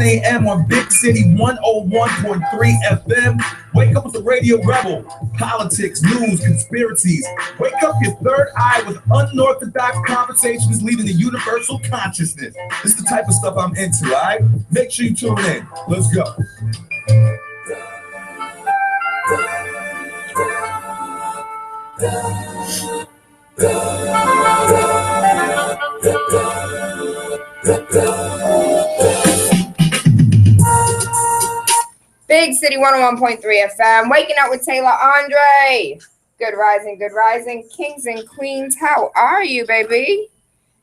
a.m. on Big City 101.3 FM. Wake up with the Radio Rebel. Politics, news, conspiracies. Wake up your third eye with unorthodox conversations leading to universal consciousness. This is the type of stuff I'm into, all right? Make sure you tune in. Let's go. Big City 101.3 FM. Waking up with Tayla Andre. Good rising. Kings and queens, how are you, baby?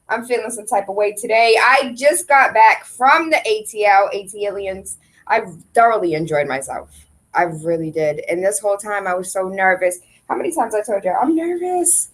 I'm feeling some type of way today. I just got back from the ATLians. I thoroughly enjoyed myself. I really did. And this whole time I was so nervous. How many times I told you I'm nervous?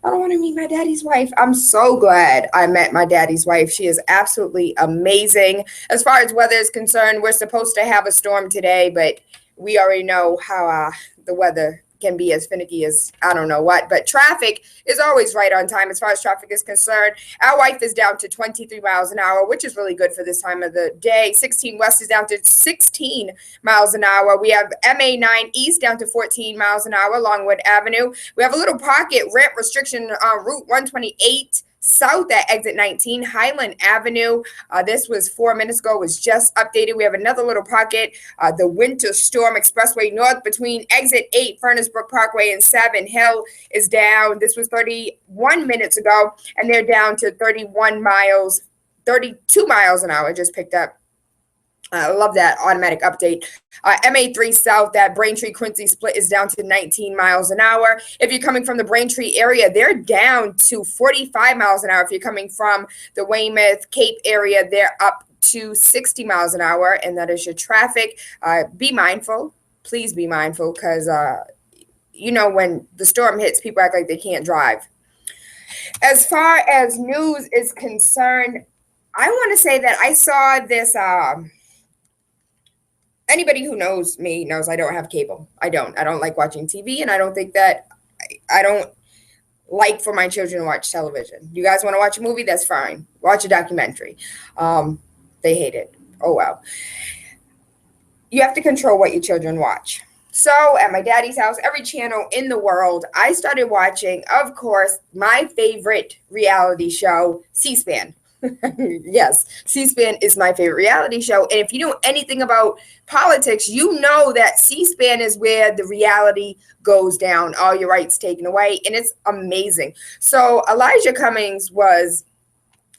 I don't want to meet my daddy's wife. I'm so glad I met my daddy's wife. She is absolutely amazing. As far as weather is concerned, we're supposed to have a storm today, but we already know how the weather can be as finicky as I don't know what. But traffic is always right on time as far as traffic is concerned. Our wife is down to 23 miles an hour, which is really good for this time of the day. 16 West is down to 16 miles an hour. We have MA9 East down to 14 miles an hour, Longwood Avenue. We have a little pocket ramp restriction on Route 128 South at exit 19, Highland Avenue. This was 4 minutes ago, was just updated. We have another little pocket, the Winter Storm Expressway North between exit 8, Furnace Brook Parkway, and Savin Hill is down. This was 31 minutes ago, and they're down to 32 miles an hour, just picked up. I love that automatic update. MA3 South, that Braintree Quincy split is down to 19 miles an hour. If you're coming from the Braintree area, they're down to 45 miles an hour. If you're coming from the Weymouth Cape area, they're up to 60 miles an hour. And that is your traffic. Be mindful. Please be mindful because, when the storm hits, people act like they can't drive. As far as news is concerned, I want to say that I saw this. Anybody who knows me knows I don't have cable. I don't like watching TV, and I don't think that I don't like for my children to watch television. You guys want to watch a movie? That's fine. Watch a documentary. They hate it. Oh, well. You have to control what your children watch. So at my daddy's house, every channel in the world, I started watching, of course, my favorite reality show, C-SPAN. Yes, C-SPAN is my favorite reality show. And if you know anything about politics, you know that C-SPAN is where the reality goes down, all your rights taken away, and it's amazing. So Elijah Cummings was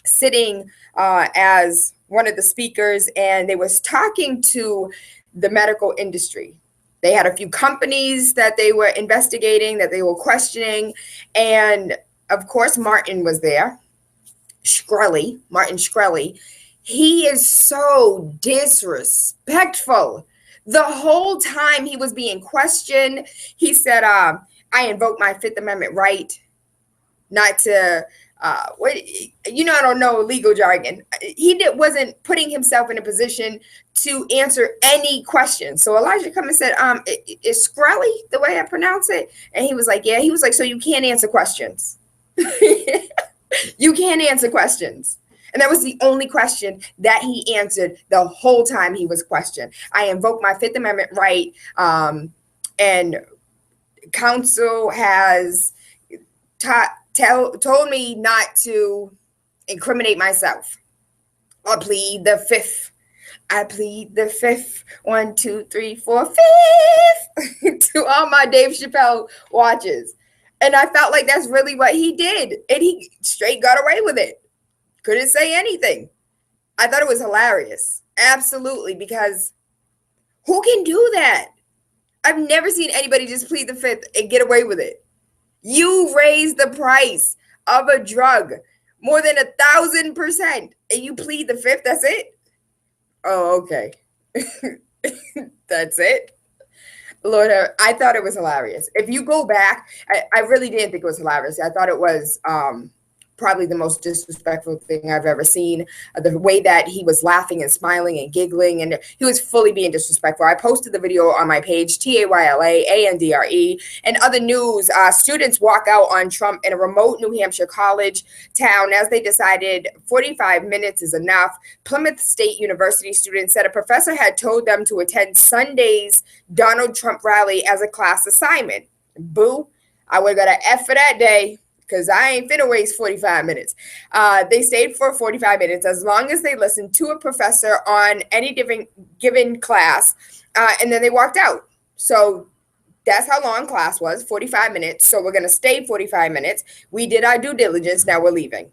sitting as one of the speakers, and they was talking to the medical industry. They had a few companies that they were investigating, that they were questioning, and of course Martin was there. Martin Shkreli, he is so disrespectful. The whole time he was being questioned, he said, I invoke my Fifth Amendment right not to, I don't know legal jargon. He wasn't putting himself in a position to answer any questions. So Elijah come and said, is Shkreli the way I pronounce it? And he was like, yeah. He was like, so you can't answer questions. You can't answer questions. And that was the only question that he answered the whole time he was questioned. I invoke my Fifth Amendment right. And counsel has told me not to incriminate myself. I plead the fifth. 1, 2, 3, 4, fifth to all my Dave Chappelle watches. And I felt like that's really what he did. And he straight got away with it. Couldn't say anything. I thought it was hilarious. Absolutely. Because who can do that? I've never seen anybody just plead the fifth and get away with it. You raise the price of a drug more than 1,000%. And you plead the fifth. That's it? Oh, okay. That's it. Lord, I thought it was hilarious. If you go back, I really didn't think it was hilarious. I thought it was probably the most disrespectful thing I've ever seen. The way that he was laughing and smiling and giggling, and he was fully being disrespectful. I posted the video on my page, TAYLA, and other news. Students walk out on Trump in a remote New Hampshire college town as they decided 45 minutes is enough. Plymouth State University students said a professor had told them to attend Sunday's Donald Trump rally as a class assignment. Boo. I would have got an F for that day because I ain't finna waste 45 minutes. They stayed for 45 minutes as long as they listened to a professor on any given class, and then they walked out. So that's how long class was, 45 minutes. So we're going to stay 45 minutes. We did our due diligence. Now we're leaving.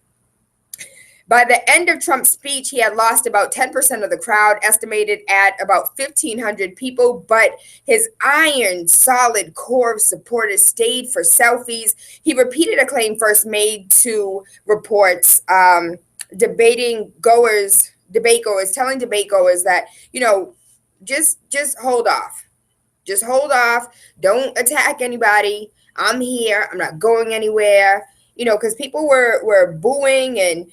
By the end of Trump's speech, he had lost about 10% of the crowd, estimated at about 1,500 people, but his iron, solid core of supporters stayed for selfies. He repeated a claim first made to reports, debate goers, telling debate goers that, just hold off. Just hold off. Don't attack anybody. I'm here. I'm not going anywhere. Because people were booing, and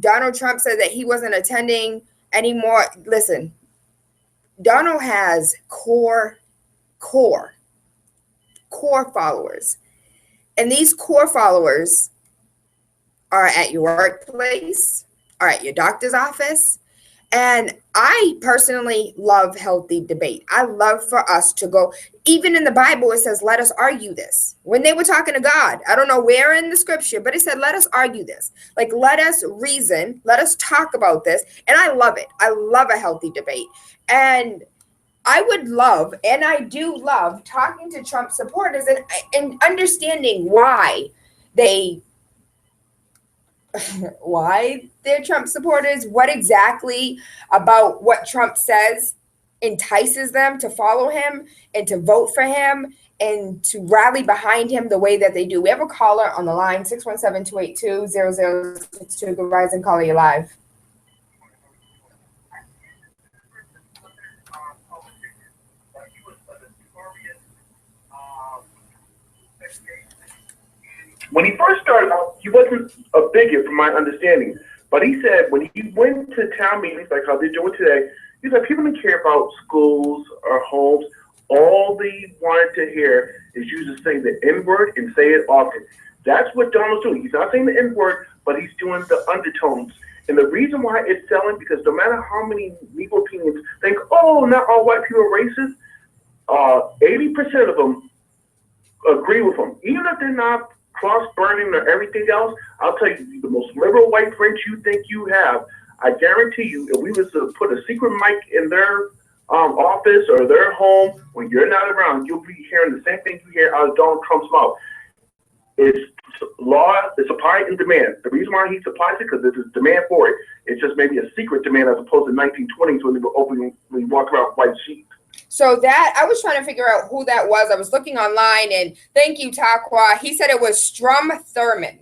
Donald Trump said that he wasn't attending anymore. Listen, Donald has core followers. And these core followers are at your workplace, are at your doctor's office. And I personally love healthy debate. I love for us to go, even in the Bible, it says, let us argue this. When they were talking to God, I don't know where in the scripture, but it said, let us argue this. Like, let us reason, let us talk about this. And I love it. I love a healthy debate. And I would love, and I do love, talking to Trump supporters and understanding why they're Trump supporters, what exactly about what Trump says entices them to follow him and to vote for him and to rally behind him the way that they do. We have a caller on the line, 617-282-0062. Good Rising, caller, you live. When he first started out, he wasn't a bigot from my understanding. But he said when he went to town meetings, like how they're doing today, he said people didn't care about schools or homes. All they wanted to hear is you to say the N-word and say it often. That's what Donald's doing. He's not saying the N-word, but he's doing the undertones. And the reason why it's selling, because no matter how many legal opinions think, oh, not all white people are racist, 80% of them agree with him. Even if they're not cross-burning or everything else, I'll tell you, the most liberal white friends you think you have, I guarantee you, if we was to put a secret mic in their office or their home, when you're not around, you'll be hearing the same thing you hear out of Donald Trump's mouth. It's law, it's supply and demand. The reason why he supplies it, because there's a demand for it. It's just maybe a secret demand as opposed to 1920s when they were openly walk around with white sheets. So that, I was trying to figure out who that was. I was looking online, and thank you, Takwa. He said it was Strom Thurmond.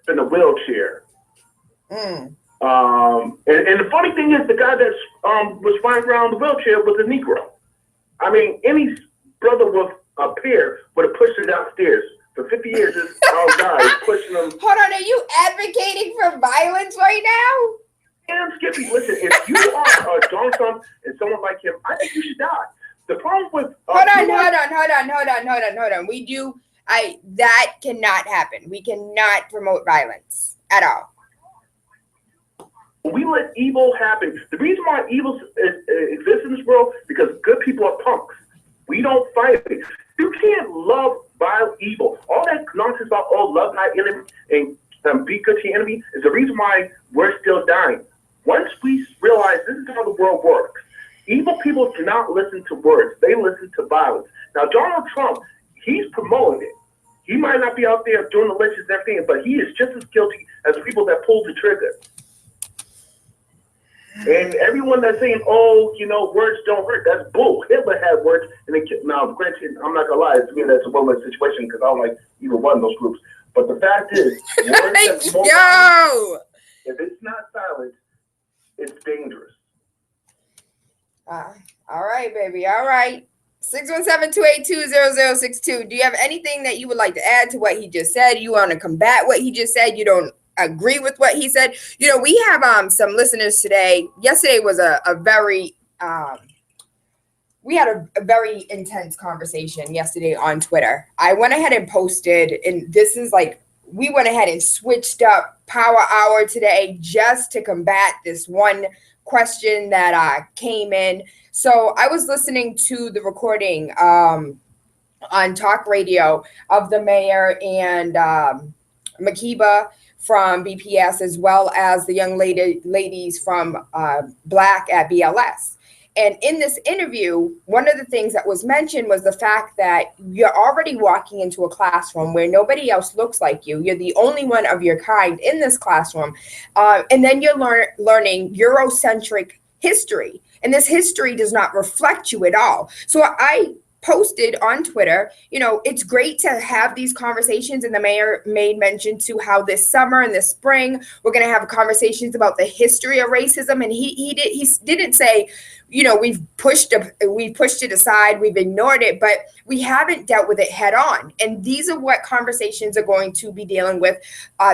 In a wheelchair. And the funny thing is, the guy that was flying around the wheelchair was a Negro. I mean, any brother with a pair would have pushed him downstairs. For 50 years, this guy is pushing them. Hold on, are you advocating for violence right now? Damn, Skippy, listen, if you are Donald Trump and someone like him, I think you should die. The problem with hold on. That cannot happen. We cannot promote violence at all. We let evil happen. The reason why evil exists in this world because good people are punks. We don't fight it. You can't love vile evil. All that nonsense about love thy enemy and be good to your enemy is the reason why we're still dying. Once we realize this is how the world works, evil people do not listen to words. They listen to violence. Now, Donald Trump, he's promoting it. He might not be out there doing the lynches and everything, but he is just as guilty as the people that pulled the trigger. And everyone that's saying, words don't hurt, that's bull. Hitler had words, and now, granted, I'm not gonna lie, to me that's a well-known situation because I don't like either one of those groups. But the fact is, words if it's not silent, it's dangerous. All right, baby. All right. 617-282-0062. Do you have anything that you would like to add to what he just said? You want to combat what he just said? You don't agree with what he said? You know, we have some listeners today. Yesterday was a very we had a very intense conversation yesterday on Twitter. I went ahead and posted, and this is like, we went ahead and switched up Power Hour today just to combat this one question that came in. So I was listening to the recording on talk radio of the mayor and Makiba from BPS, as well as the young ladies from Black at BLS. And in this interview, one of the things that was mentioned was the fact that you're already walking into a classroom where nobody else looks like you. You're the only one of your kind in this classroom. And then you're learning Eurocentric history. And this history does not reflect you at all. So I posted on Twitter, you know, it's great to have these conversations. And the mayor made mention to how this summer and this spring, we're going to have conversations about the history of racism. And he didn't say, you know, we've pushed it aside, we've ignored it, but we haven't dealt with it head on. And these are what conversations are going to be dealing with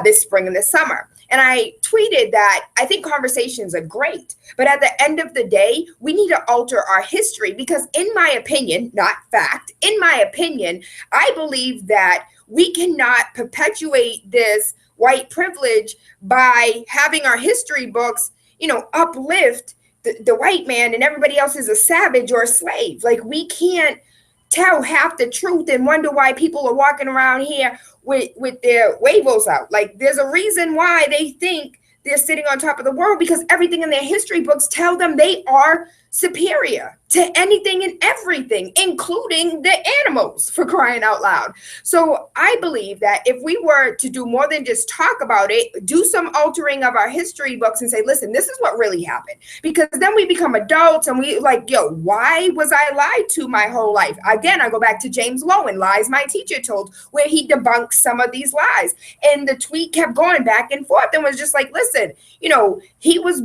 this spring and this summer. And I tweeted that I think conversations are great, but at the end of the day, we need to alter our history because, in my opinion, not fact, in my opinion, I believe that we cannot perpetuate this white privilege by having our history books, you know, uplift the white man and everybody else is a savage or a slave. Like, we can't tell half the truth and wonder why people are walking around here with their huevos out. Like, there's a reason why they think they're sitting on top of the world, because everything in their history books tell them they are superior to anything and everything, including the animals, for crying out loud. So I believe that if we were to do more than just talk about it, do some altering of our history books and say, listen, this is what really happened. Because then we become adults and we like, yo, why was I lied to my whole life? Again, I go back to James Lowen, Lies My Teacher Told, where he debunks some of these lies. And the tweet kept going back and forth and was just like, listen, you know, he was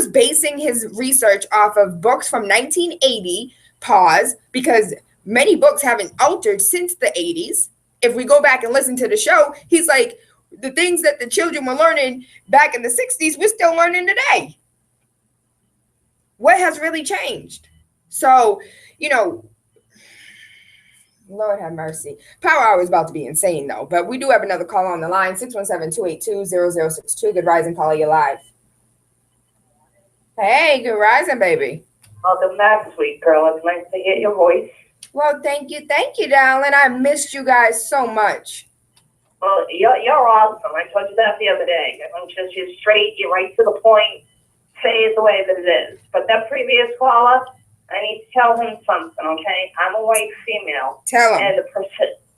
basing his research off of books from 1980, pause, because many books haven't altered since the 80s. If we go back and listen to the show, he's like, the things that the children were learning back in the 60s, we're still learning today. What has really changed? So, you know, Lord have mercy. Power Hour is about to be insane, though. But we do have another call on the line, 617-282-0062. Good rising, caller, you're live. Hey, good rising, baby. Welcome back, sweet girl. It's nice to hear your voice. Well, thank you, darling. I missed you guys so much. Well, you're awesome. I told you that the other day. You're straight, you're right to the point. Say it the way that it is. But that previous caller, I need to tell him something, okay? I'm a white female. Tell him. And the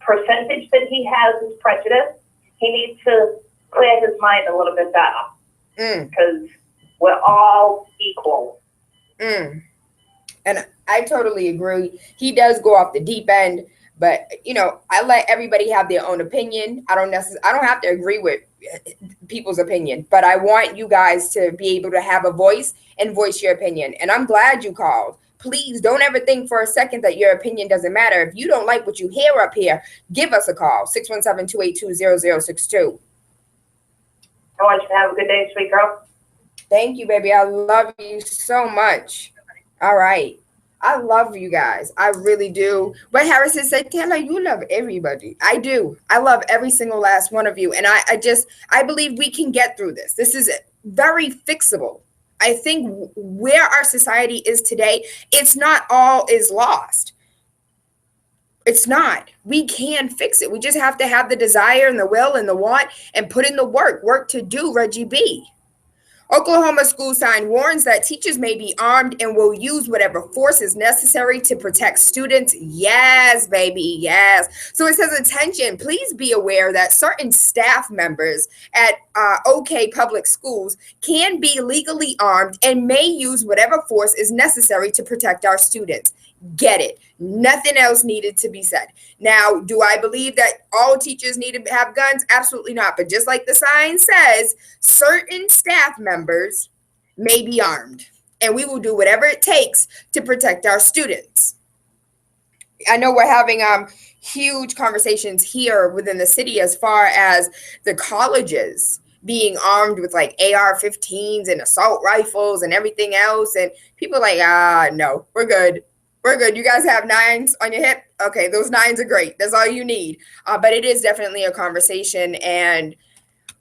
percentage that he has is prejudice. He needs to clear his mind a little bit better. Because we're all equal. And I totally agree. He does go off the deep end, but you know, I let everybody have their own opinion. I don't have to agree with people's opinion, but I want you guys to be able to have a voice and voice your opinion. And I'm glad you called. Please don't ever think for a second that your opinion doesn't matter. If you don't like what you hear up here, give us a call, 617-282-0062. I want you to have a good day, sweet girl. Thank you, baby. I love you so much. All right. I love you guys. I really do. But Harrison said, Tayla, you love everybody. I do. I love every single last one of you. And I believe we can get through this. This is very fixable. I think where our society is today, it's not all is lost. It's not. We can fix it. We just have to have the desire and the will and the want and put in the work to do, Reggie B. Oklahoma school sign warns that teachers may be armed and will use whatever force is necessary to protect students. Yes, baby, yes. So it says, attention, please be aware that certain staff members at OK Public Schools can be legally armed and may use whatever force is necessary to protect our students. Get it. Nothing else needed to be said. Now, do I believe that all teachers need to have guns? Absolutely not. But just like the sign says, certain staff members may be armed. and we will do whatever it takes to protect our students. I know we're having huge conversations here within the city as far as the colleges being armed with like AR-15s and assault rifles and everything else. And people are like, no, we're good. We're good. You guys have 9s on your hip? Okay, those 9s are great. That's all you need. But it is definitely a conversation. And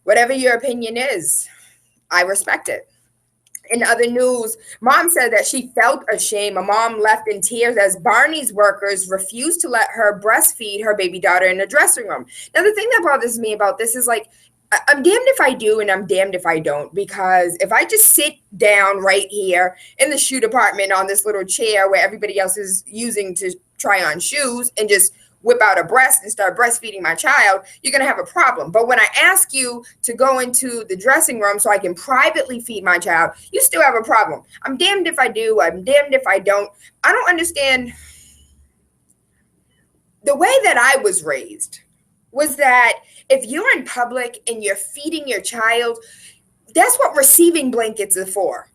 whatever your opinion is, I respect it. In other news, mom said that she felt ashamed. A mom left in tears as Barney's workers refused to let her breastfeed her baby daughter in the dressing room. Now, the thing that bothers me about this is like, I'm damned if I do and I'm damned if I don't, because if I just sit down right here in the shoe department on this little chair where everybody else is using to try on shoes and just whip out a breast and start breastfeeding my child, you're going to have a problem. But when I ask you to go into the dressing room so I can privately feed my child, you still have a problem. I'm damned if I do. I'm damned if I don't. I don't understand. The way that I was raised was that if you're in public and you're feeding your child, that's what receiving blankets are for.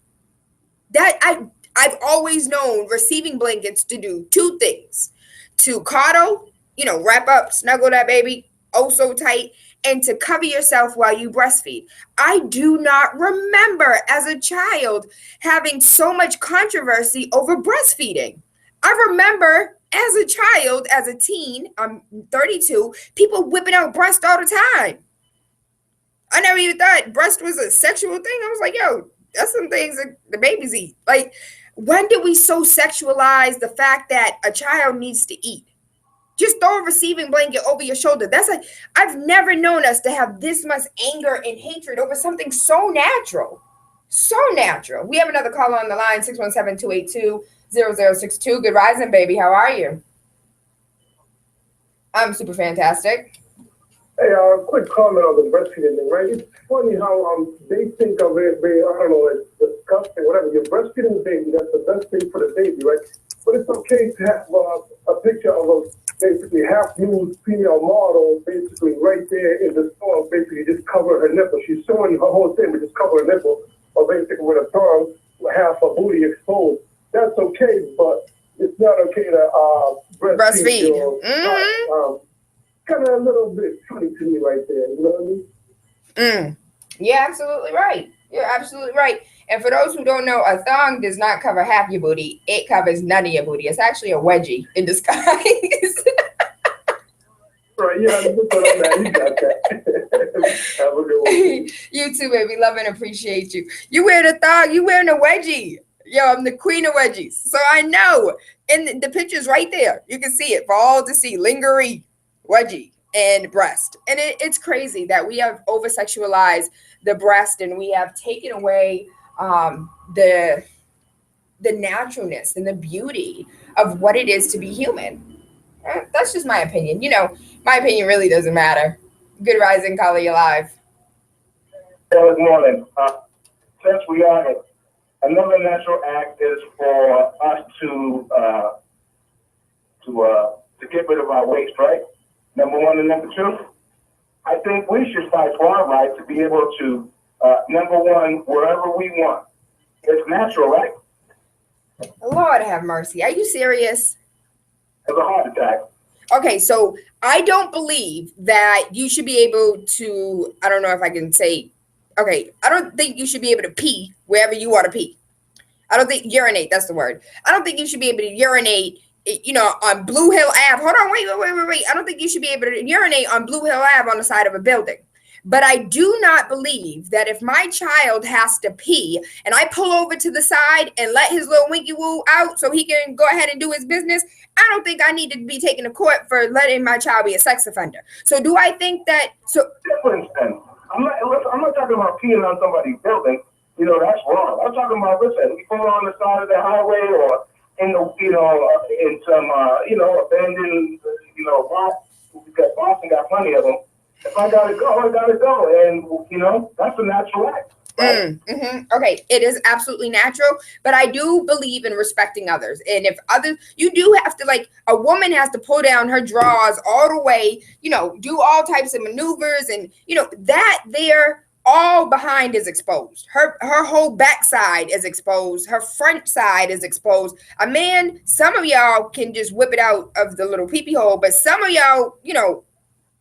That I've always known receiving blankets to do 2 things: to coddle, wrap up, snuggle that baby oh so tight, and to cover yourself while you breastfeed. I do not remember as a child having so much controversy over breastfeeding. I remember as a child, as a teen, I'm 32, people whipping out breast all the time. I never even thought breast was a sexual thing. I was like, yo, that's some things that the babies eat. Like, when did we so sexualize the fact that a child needs to eat? Just throw a receiving blanket over your shoulder. That's like, I've never known us to have this much anger and hatred over something so natural. So natural. We have another caller on the line, 617-282-0062. Good rising, baby. How are you? I'm super fantastic. Hey, quick comment on the breastfeeding thing, right? It's funny how they think of it, I don't know, it's disgusting, whatever. You're breastfeeding the baby, that's the best thing for the baby, right? But it's okay to have a picture of a basically half-nude female model basically right there in the store, basically just cover her nipple. She's showing her whole thing, but just cover her nipple, or basically with a thumb, half her booty exposed. That's okay, but it's not okay to breastfeed. Kind of a little bit funny to me right there, you know what I mean? You're absolutely right. You're absolutely right. And for those who don't know, a thong does not cover half your booty. It covers none of your booty. It's actually a wedgie in disguise. Right, yeah, you got that. Have a good one. You too, baby. Love and appreciate you. You wear the thong, you wearing a wedgie. Yo, I'm the queen of wedgies. So I know. And the picture's right there. You can see it for all to see. Lingerie, wedgie, and breast. And it's crazy that we have over-sexualized the breast and we have taken away the naturalness and the beauty of what it is to be human. That's just my opinion. My opinion really doesn't matter. Good rising, caller, you live. Good morning. Since we are it, another natural act is for us to get rid of our waste, right? Number one and number two, I think we should fight for our right to be able to, number one, wherever we want. It's natural, right? Lord have mercy. Are you serious? It's a heart attack. Okay, so I don't believe that you should be able to, I don't know if I can say, okay, I don't think you should be able to pee wherever you want to pee. I don't think, urinate, that's the word. I don't think you should be able to urinate, on Blue Hill Ave. Hold on, wait. I don't think you should be able to urinate on Blue Hill Ave on the side of a building. But I do not believe that if my child has to pee and I pull over to the side and let his little winky woo out so he can go ahead and do his business, I don't think I need to be taken to court for letting my child be a sex offender. So do I think that? So difference then. I'm not talking about peeing on somebody's building. That's wrong. I'm talking about, listen, we pull on the side of the highway or in the, in some, abandoned, Boston got plenty of them. If I gotta go, I gotta go. And, that's a natural act. Right? Okay, it is absolutely natural, but I do believe in respecting others. And if others, you do have to, like, a woman has to pull down her drawers all the way, do all types of maneuvers and, that there all behind is exposed. Her whole backside is exposed. Her front side is exposed. A man, some of y'all can just whip it out of the little peepee hole, but some of y'all,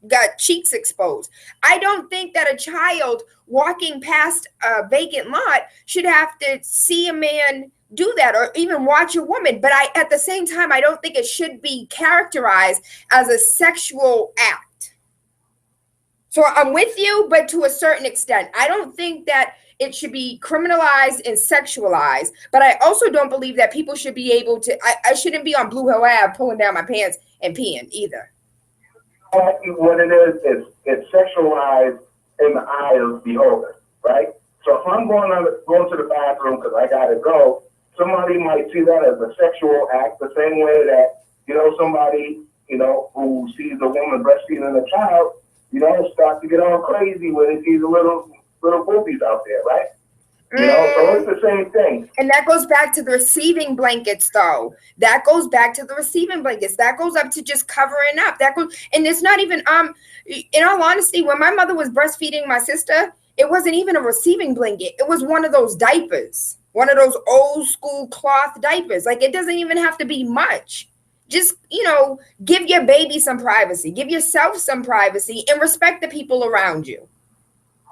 got cheeks exposed. I don't think that a child walking past a vacant lot should have to see a man do that or even watch a woman. But at the same time, I don't think it should be characterized as a sexual act. So I'm with you, but to a certain extent. I don't think that it should be criminalized and sexualized, but I also don't believe that people should be able to, I shouldn't be on Blue Hill Ave pulling down my pants and peeing either. What it is it's sexualized in the eye of the beholder, right? So if I'm going to the bathroom because I gotta go, somebody might see that as a sexual act, the same way that somebody who sees a woman breastfeeding a child, start to get all crazy when he sees a little boobies out there, right? So it's the same thing. And that goes back to the receiving blankets, though. That goes back to the receiving blankets. That goes up to just covering up. And it's not even, in all honesty, when my mother was breastfeeding my sister, it wasn't even a receiving blanket. It was one of those diapers, one of those old school cloth diapers. Like, it doesn't even have to be much. Just, give your baby some privacy, give yourself some privacy, and respect the people around you.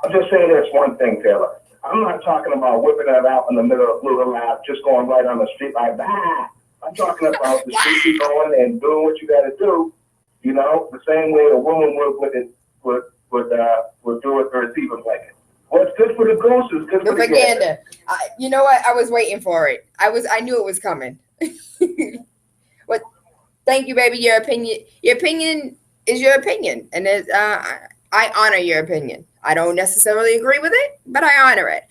I'll just say this one thing, Taylor. I'm not talking about whipping it out in the middle of Blue Hill Ave, just going right on the street like that. I'm talking about the street you going and doing what you got to do. The same way a woman would do with the receiving blanket. What's good for the goose is good for the gander. You know what? I was waiting for it. I knew it was coming. What? Thank you, baby. Your opinion is your opinion, and I honor your opinion. I don't necessarily agree with it, but I honor it.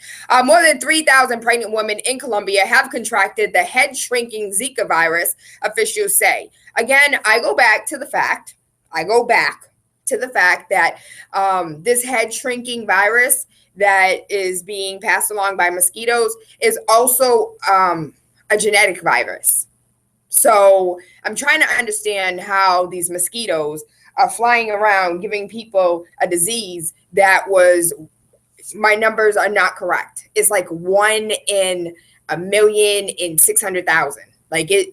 More than 3,000 pregnant women in Colombia have contracted the head-shrinking Zika virus, officials say. Again, I go back to the fact that this head-shrinking virus that is being passed along by mosquitoes is also a genetic virus. So I'm trying to understand how these mosquitoes are flying around giving people a disease that my numbers are not correct. It's like 1 in 1,600,000. Like the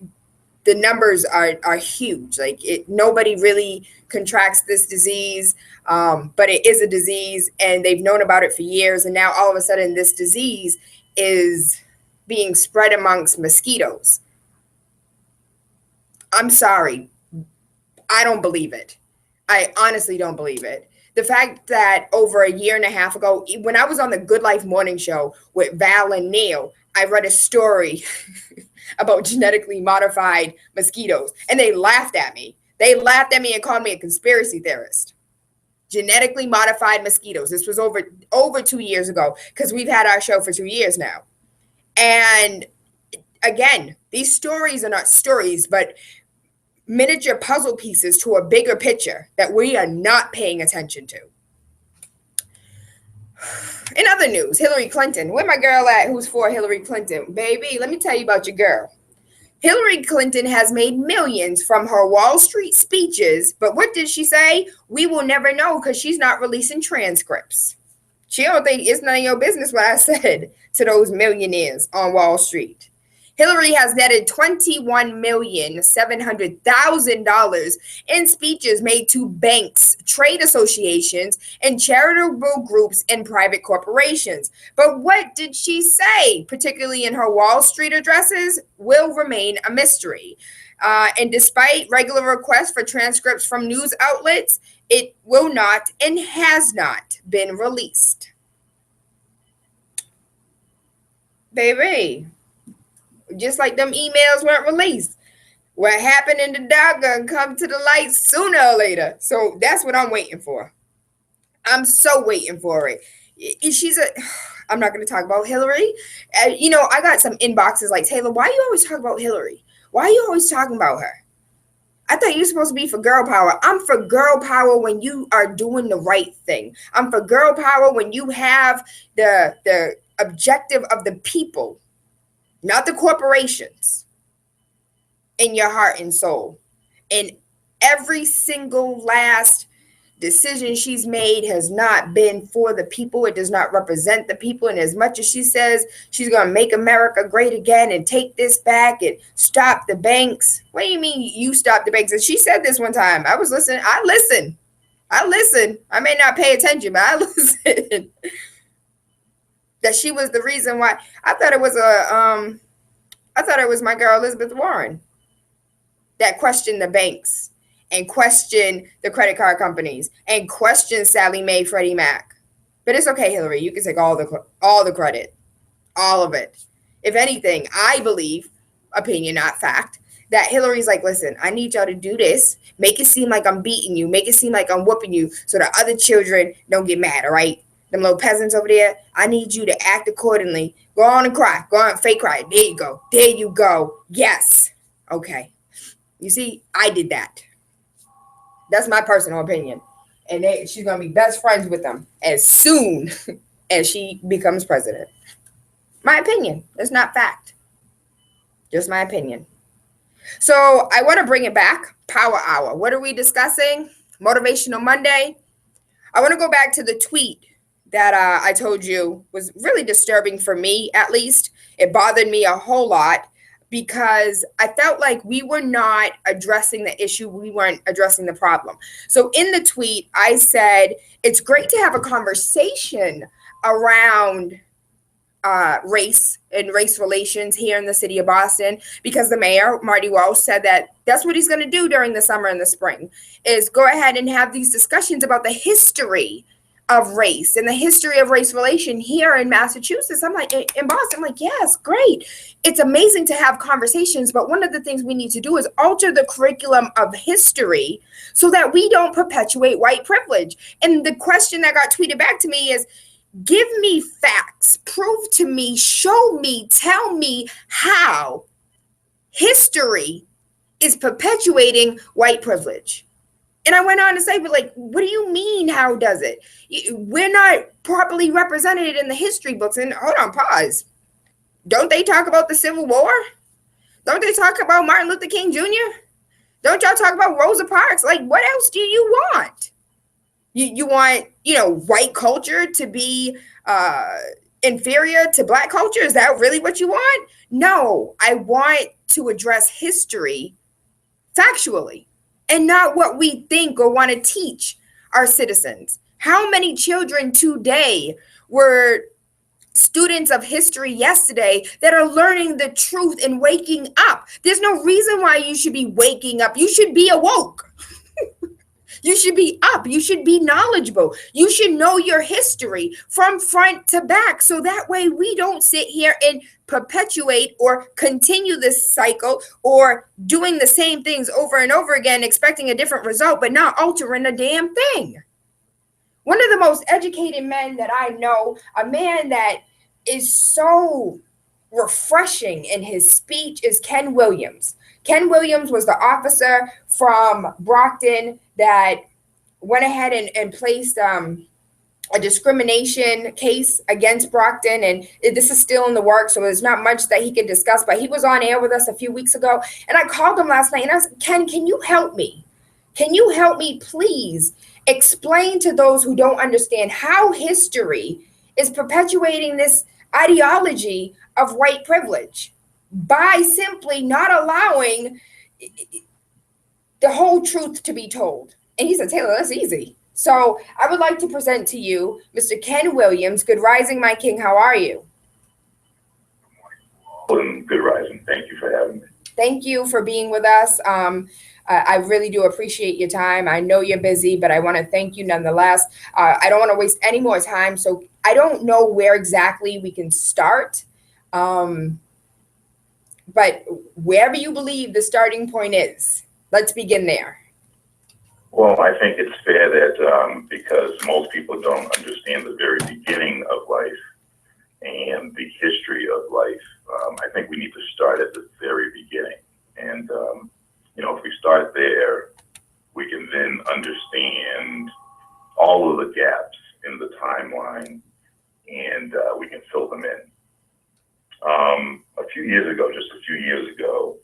numbers are huge. Like nobody really contracts this disease, but it is a disease and they've known about it for years. And now all of a sudden this disease is being spread amongst mosquitoes. I'm sorry. I don't believe it. I honestly don't believe it. The fact that over a year and a half ago, when I was on the Good Life morning show with Val and Neil, I read a story about genetically modified mosquitoes, and they laughed at me. They laughed at me and called me a conspiracy theorist. Genetically modified mosquitoes. This was over 2 years ago, because we've had our show for 2 years now. And again, these stories are not stories, but miniature puzzle pieces to a bigger picture that we are not paying attention to. In other news, Hillary Clinton. Where my girl at who's for Hillary Clinton? Baby, let me tell you about your girl. Hillary Clinton has made millions from her Wall Street speeches, but what did she say? We will never know because she's not releasing transcripts. She don't think it's none of your business what I said to those millionaires on Wall Street. Hillary has netted $21,700,000 in speeches made to banks, trade associations, and charitable groups and private corporations. But what did she say, particularly in her Wall Street addresses, will remain a mystery. And despite regular requests for transcripts from news outlets, it will not and has not been released. Baby. Just like them emails weren't released. What happened in the dark gonna come to the light sooner or later. So that's what I'm waiting for. I'm so waiting for it. I'm not going to talk about Hillary. I got some inboxes like, Tayla, why you always talk about Hillary? Why are you always talking about her? I thought you were supposed to be for girl power. I'm for girl power when you are doing the right thing. I'm for girl power when you have the objective of the people, not the corporations, in your heart and soul. And every single last decision she's made has not been for the people. It does not represent the people. And as much as she says she's going to make America great again and take this back and stop the banks. What do you mean you stop the banks? And she said this one time. I was listening. I listen. I may not pay attention, but I listen. That she was the reason why. I thought it was my girl Elizabeth Warren that questioned the banks and questioned the credit card companies and questioned Sally Mae, Freddie Mac. But it's okay, Hillary. You can take all the credit, all of it. If anything, I believe, opinion, not fact, that Hillary's like, listen, I need y'all to do this. Make it seem like I'm beating you. Make it seem like I'm whooping you so the other children don't get mad, all right? Them little peasants over there, I need you to act accordingly. Go on and cry. Go on, fake cry. There you go. There you go. Yes. Okay. You see, I did that. That's my personal opinion. And she's going to be best friends with them as soon as she becomes president. My opinion. It's not fact. Just my opinion. So I want to bring it back. Power Hour. What are we discussing? Motivational Monday. I want to go back to the tweet that I told you was really disturbing for me, at least. It bothered me a whole lot because I felt like we were not addressing the issue. We weren't addressing the problem. So in the tweet, I said, it's great to have a conversation around race and race relations here in the city of Boston, because the mayor, Marty Walsh, said that that's what he's going to do during the summer and the spring, is go ahead and have these discussions about the history of race and the history of race relation here in Massachusetts. I'm like, in Boston, I'm like, yes, great. It's amazing to have conversations, but one of the things we need to do is alter the curriculum of history so that we don't perpetuate white privilege. And the question that got tweeted back to me is, give me facts, prove to me, show me, tell me how history is perpetuating white privilege. And I went on to say, but like, what do you mean, how does it? We're not properly represented in the history books. And hold on, pause. Don't they talk about the Civil War? Don't they talk about Martin Luther King Jr.? Don't y'all talk about Rosa Parks? Like, what else do you want? You want, white culture to be inferior to black culture? Is that really what you want? No, I want to address history factually and not what we think or want to teach our citizens. How many children today were students of history yesterday that are learning the truth and waking up? There's no reason why you should be waking up. You should be awoke. You should be up. You should be knowledgeable. You should know your history from front to back. So that way we don't sit here and perpetuate or continue this cycle or doing the same things over and over again, expecting a different result, but not altering a damn thing. One of the most educated men that I know, a man that is so refreshing in his speech, is Ken Williams. Ken Williams was the officer from Brockton that went ahead and placed a discrimination case against Brockton. And this is still in the works, so there's not much that he can discuss. But he was on air with us a few weeks ago. And I called him last night and I said, Ken, can you help me? Can you help me, please? Explain to those who don't understand how history is perpetuating this ideology of white privilege by simply not allowing the whole truth to be told. And he said, Tayla, that's easy. So I would like to present to you Mr. Ken Williams. Good rising, my king. How are you? Good rising. Thank you for having me. Thank you for being with us. I really do appreciate your time. I know you're busy, but I want to thank you nonetheless. I don't want to waste any more time. So I don't know where exactly we can start. But wherever you believe the starting point is, let's begin there. Well, I think it's fair that because most people don't understand the very beginning of life and the history of life, I think we need to start at the very beginning. And, if we start there, we can then understand all of the gaps in the timeline and we can fill them in. Just a few years ago,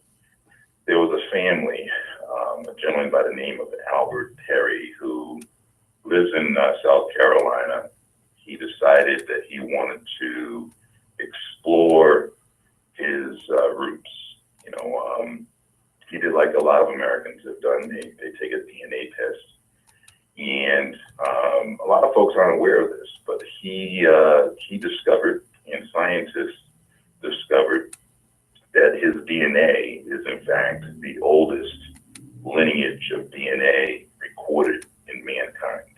there was a family, a gentleman by the name of Albert Terry, who lives in South Carolina. He decided that he wanted to explore his roots. You know, he did like a lot of Americans have done. They take a DNA test, and a lot of folks aren't aware of this, but he discovered, and scientists discovered, that his DNA is in fact the oldest lineage of DNA recorded in mankind.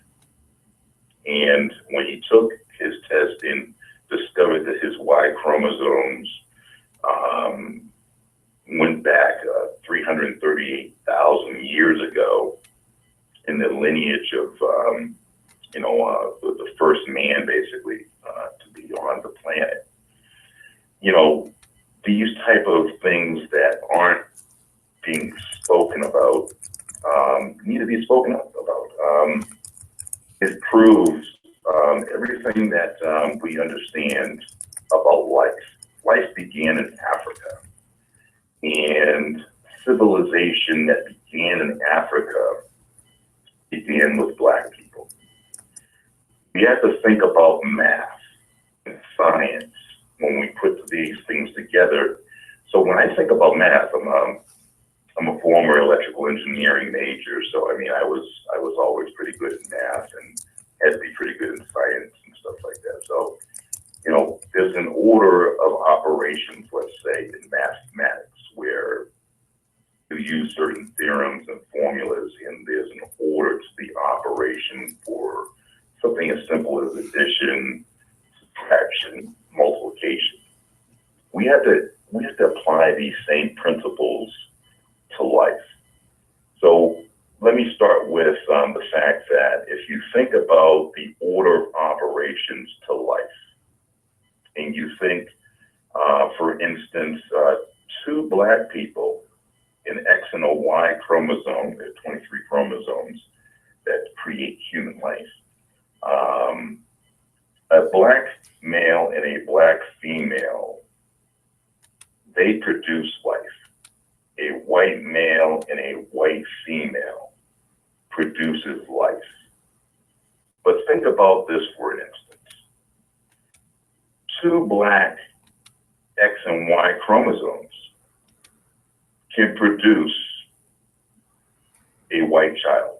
And when he took his test and discovered that his Y chromosomes went back 338,000 years ago in the lineage of, the first man basically to be on the planet. You know, these type of things that aren't being spoken about need to be spoken about. It proves everything that we understand about life. Life began in Africa, and civilization that began in Africa began with Black people. We have to think about math and science when we put these things together. So when I think about math, I'm a former electrical engineering major, so I mean I was always pretty good at math and had to be pretty good in science and stuff like that. So, you know, there's an order of operations, let's say, in mathematics where you use certain theorems and formulas, and there's an order to the operation for something as simple as addition, subtraction, multiplication. We have to apply these same principles to life. So let me start with the fact that if you think about the order of operations to life, and you think, for instance, two Black people, an X and a Y chromosome, there are 23 chromosomes that create human life. A Black male and a Black female, they produce life. A white male and a white female produces life. But think about this for an instance. Two Black X and Y chromosomes can produce a white child.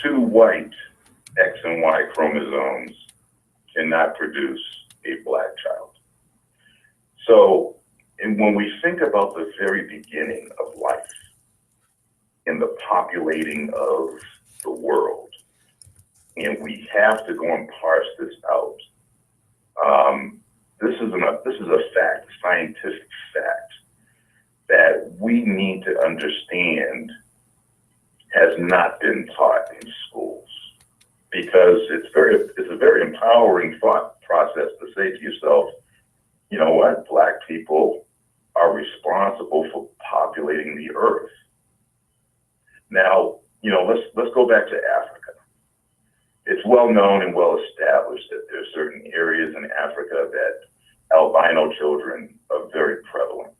Two white X and Y chromosomes cannot produce a Black child. So, and when we think about the very beginning of life and the populating of the world, and we have to go and parse this out, this is a fact, a scientific fact that we need to understand has not been taught in schools, because it's a very empowering thought process to say to yourself, you know what, Black people are responsible for populating the earth. Now, you know, let's go back to Africa. It's well known and well established that there are certain areas in Africa that albino children are very prevalent.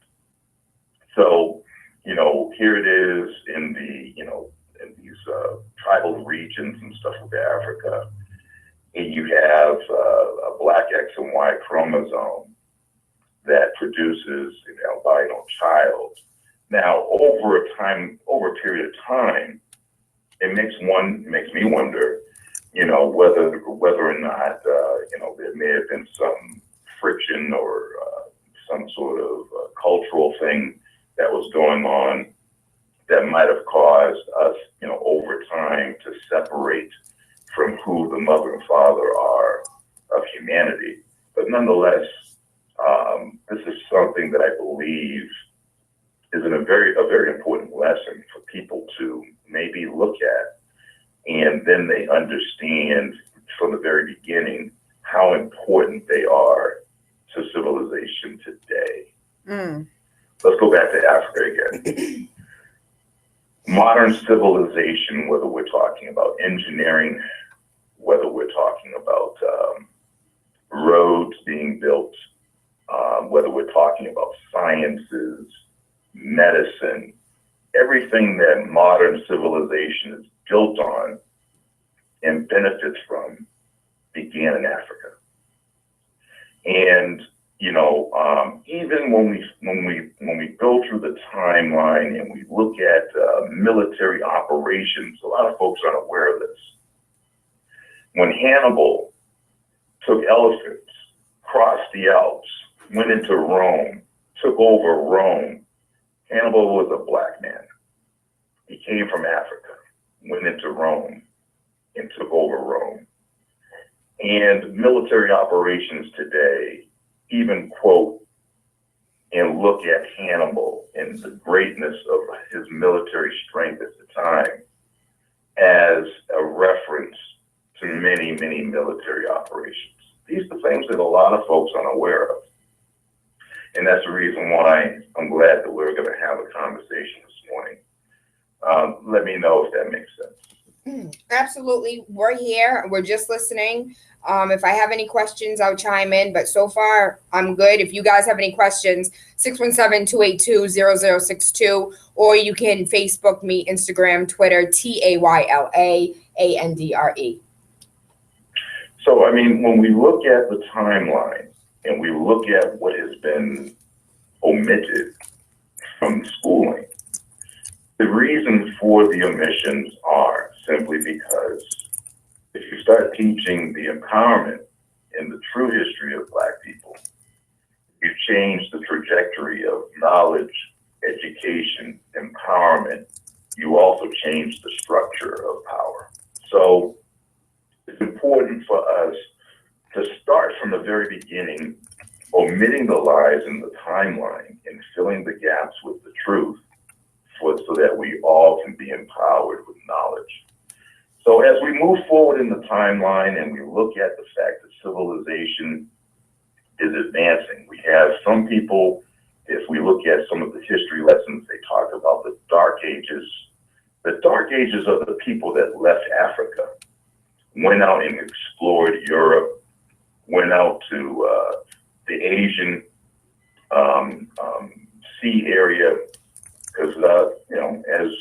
So, you know, here it is in these tribal regions and stuff of Africa, and you have a Black X and Y chromosome that produces an albino child. Now, over a period of time, it makes me wonder, you know, whether or not, there may have been some friction or some sort of cultural thing that was going on that might have caused us, you know, over time to separate from who the mother and father are of humanity. But nonetheless, this is something that I believe is a very important lesson for people to maybe look at, and then they understand from the very beginning how important they are to civilization today. Let's go back to Africa again. Modern civilization, whether we're talking about engineering, whether we're talking about roads being built, whether we're talking about sciences, medicine, everything that modern civilization is built on and benefits from began in Africa. And even when we go through the timeline and we look at military operations, a lot of folks aren't aware of this. When Hannibal took elephants, crossed the Alps, went into Rome, took over Rome, Hannibal was a black man. He came from Africa, went into Rome, and took over Rome. And military operations today even quote and look at Hannibal and the greatness of his military strength at the time as a reference to many, many military operations. These are the things that a lot of folks aren't aware of. And that's the reason why I'm glad that we're going to have a conversation this morning. Let me know if that makes sense. Absolutely. We're here. We're just listening. If I have any questions, I'll chime in. But so far, I'm good. If you guys have any questions, 617-282-0062, or you can Facebook me, Instagram, Twitter, TaylaAndre. So, I mean, when we look at the timeline and we look at what has been omitted from schooling, the reason for the omissions are simply because if you start teaching the empowerment and the true history of Black people, you change the trajectory of knowledge, education, empowerment, you also change the structure of power. So it's important for us to start from the very beginning, omitting the lies in the timeline and filling the gaps with the truth so that we all can be empowered with knowledge. So as we move forward in the timeline and we look at the fact that civilization is advancing, we have some people, if we look at some of the history lessons, they talk about the Dark Ages. The Dark Ages are the people that left Africa, went out and explored Europe, went out to the Asian sea area, because as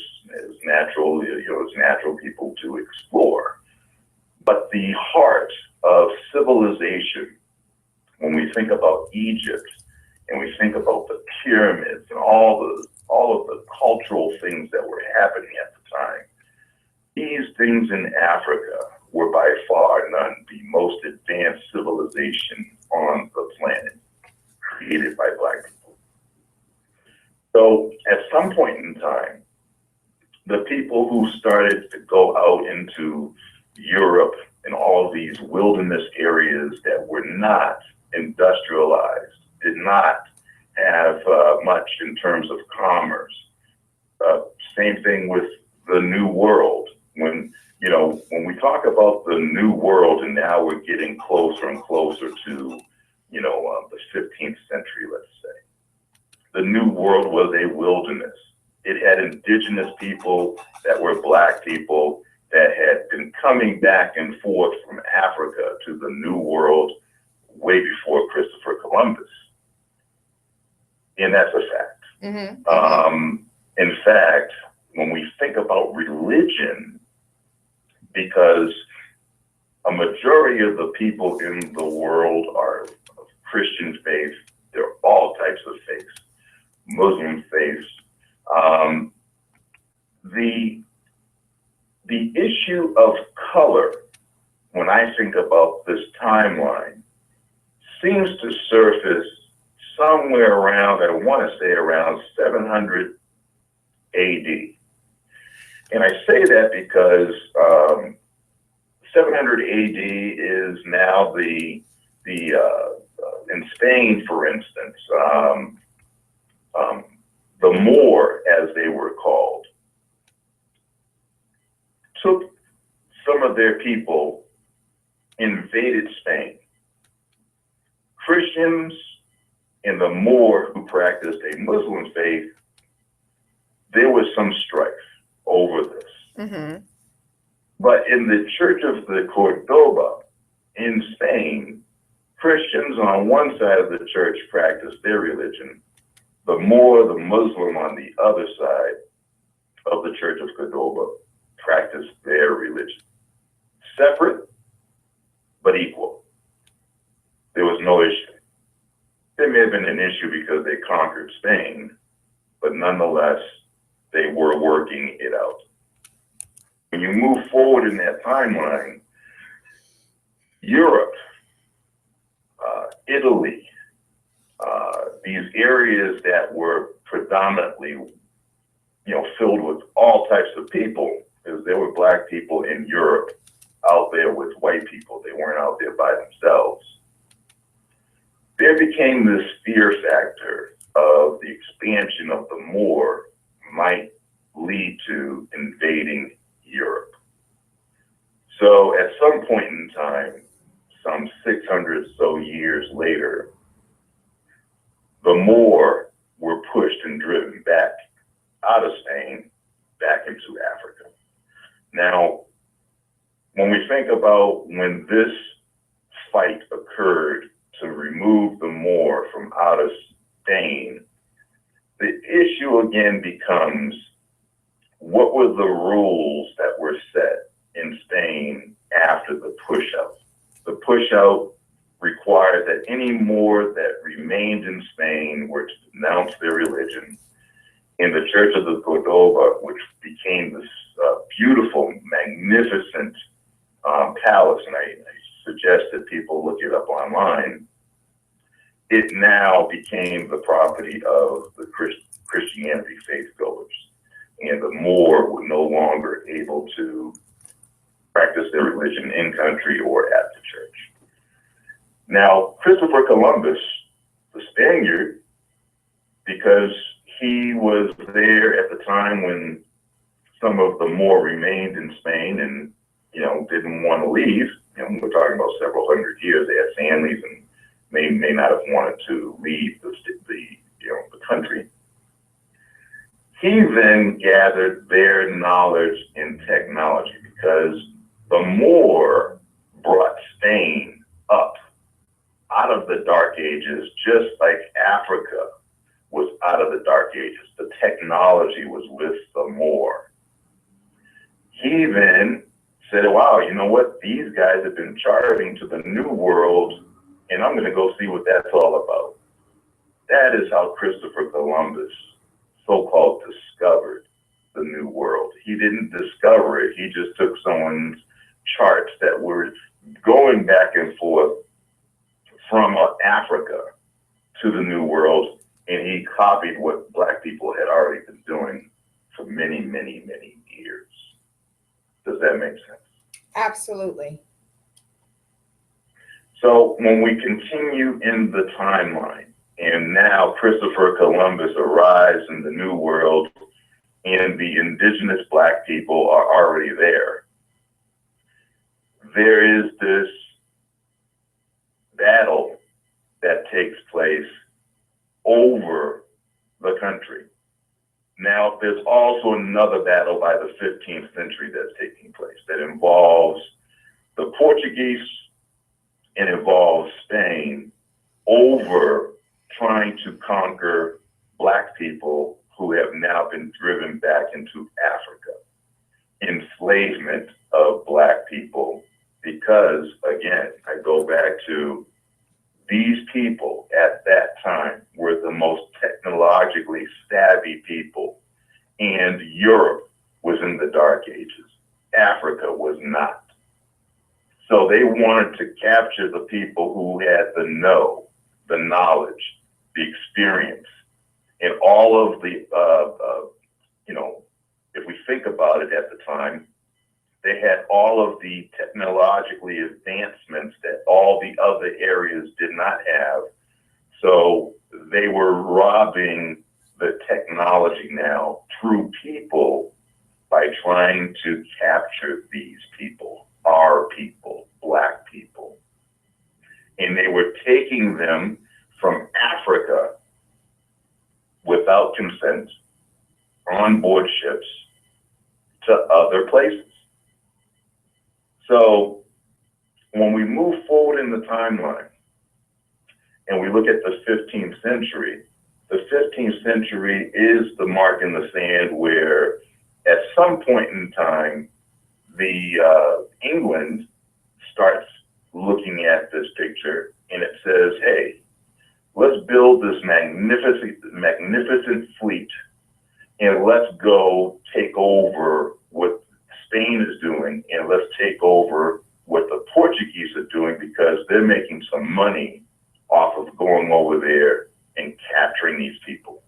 natural, it's natural people to explore. But the heart of civilization, when we think about Egypt and we think about the pyramids and all of the cultural things that were happening at the time, these things in Africa were by far none the most advanced civilization on the planet, created by Black people. So at some point in time, the people who started to go out into Europe and all of these wilderness areas that were not industrialized, did not have much in terms of commerce. Same thing with the New World. When we talk about the New World, and now we're getting closer and closer to, the 15th century, let's say. The New World was a wilderness. It had indigenous people that were Black people that had been coming back and forth from Africa to the New World way before Christopher Columbus. And that's a fact. Mm-hmm. In fact, when we think about religion, because a majority of the people in the world are of Christian faith, there are all types of faiths, Muslim faiths. The issue of color, when I think about this timeline, seems to surface somewhere around, I want to say around 700 AD. And I say that because 700 AD is now in Spain, for instance, the Moor, as they were called, took some of their people, invaded Spain. Christians and the Moor, who practiced a Muslim faith, there was some strife over this. Mm-hmm. But in the Church of the Cordoba in Spain, Christians on one side of the church practiced their religion. The Moor, the Muslim on the other side of the Church of Cordoba, practiced their religion. separate but equal. There was no issue. There may have been an issue because they conquered Spain, but nonetheless, they were working it out. When you move forward in that timeline, Europe, Italy, these areas that were predominantly, filled with all types of people, because there were black people in Europe out there with white people. They weren't out there by themselves. There became this fear factor of the expansion of the Moor might lead to invading Europe. So at some point in time, some 600 so years later, the Moor were pushed and driven back out of Spain, back into Africa. Now, when we think about when this fight occurred to remove the Moor from out of Spain, the issue again becomes, what were the rules that were set in Spain after the push-out? The push-out required that any Moor that remained in Spain were to denounce their religion. In the Church of the Cordoba, which became this beautiful, magnificent palace, and I suggest that people look it up online, it now became the property of the Christianity faithgoers. And the Moor were no longer able to practice their religion in country or at the church. Now, Christopher Columbus, the Spaniard, because he was there at the time when some of the Moor remained in Spain and, didn't want to leave. We're talking about several hundred years. They had families and may not have wanted to leave the country. He then gathered their knowledge in technology, because the Moor brought Spain up out of the Dark Ages, just like Africa was out of the Dark Ages. The technology was with the Moor. He then said, wow, you know what? These guys have been charting to the New World, and I'm going to go see what that's all about. That is how Christopher Columbus, so-called, discovered the New World. He didn't discover it. He just took someone's charts that were going back and forth from Africa to the New World, and he copied what black people had already been doing for many, many, many years. Does that make sense? Absolutely. So when we continue in the timeline, and now Christopher Columbus arrives in the New World, and the indigenous black people are already there, there is this battle that takes place over the country. Now, there's also another battle by the 15th century that's taking place that involves the Portuguese and involves Spain over trying to conquer black people who have now been driven back into Africa. Enslavement of black people, because again, I go back to these people at that time were the most technologically savvy people, and Europe was in the Dark Ages. Africa was not. So they wanted to capture the people who had the knowledge, the experience, and all of the, if we think about it at the time, they had all of the technologically advancements that all the other areas did not have. So they were robbing the technology now through people by trying to capture these people, our people, black people. And they were taking them from Africa without consent on board ships to other places. So when we move forward in the timeline and we look at the 15th century is the mark in the sand where at some point in time, England starts looking at this picture and it says, hey, let's build this magnificent fleet and let's go take over what Spain is doing and let's take over what the Portuguese are doing because they're making some money off of going over there and capturing these people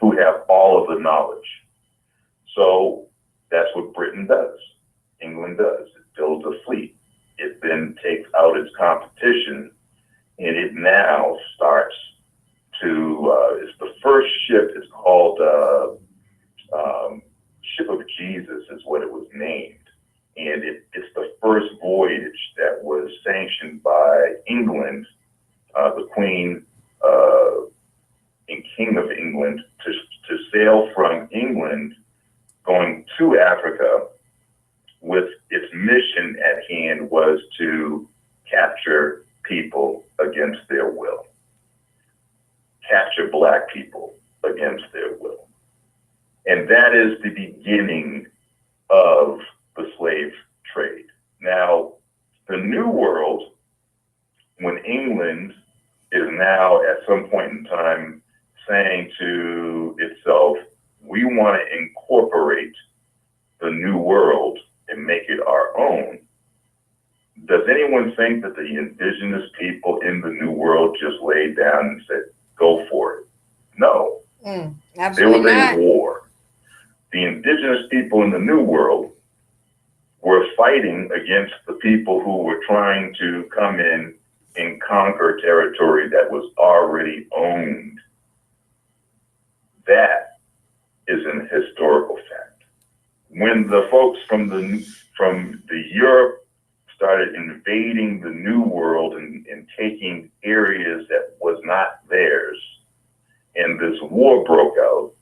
who have all of the knowledge. So that's what Britain does. England does. It builds a fleet. It then takes out its competition and it now starts to, it's the first ship, it's called Ship of Jesus is what it was named. And it's the first voyage that was sanctioned by England, the Queen and King of England, to sail from England going to Africa with its mission at hand was to capture people against their will, capture Black people against their will. And that is the beginning of the slave trade. Now, the New World, when England is now at some point in time saying to itself, we want to incorporate the New World and make it our own. Does anyone think that the indigenous people in the New World just laid down and said, go for it? No. Absolutely There was not. a war. The indigenous people in the New World were fighting against the people who were trying to come in and conquer territory that was already owned. That is an historical fact. When the folks from the Europe started invading the New World and taking areas that was not theirs, and this war broke out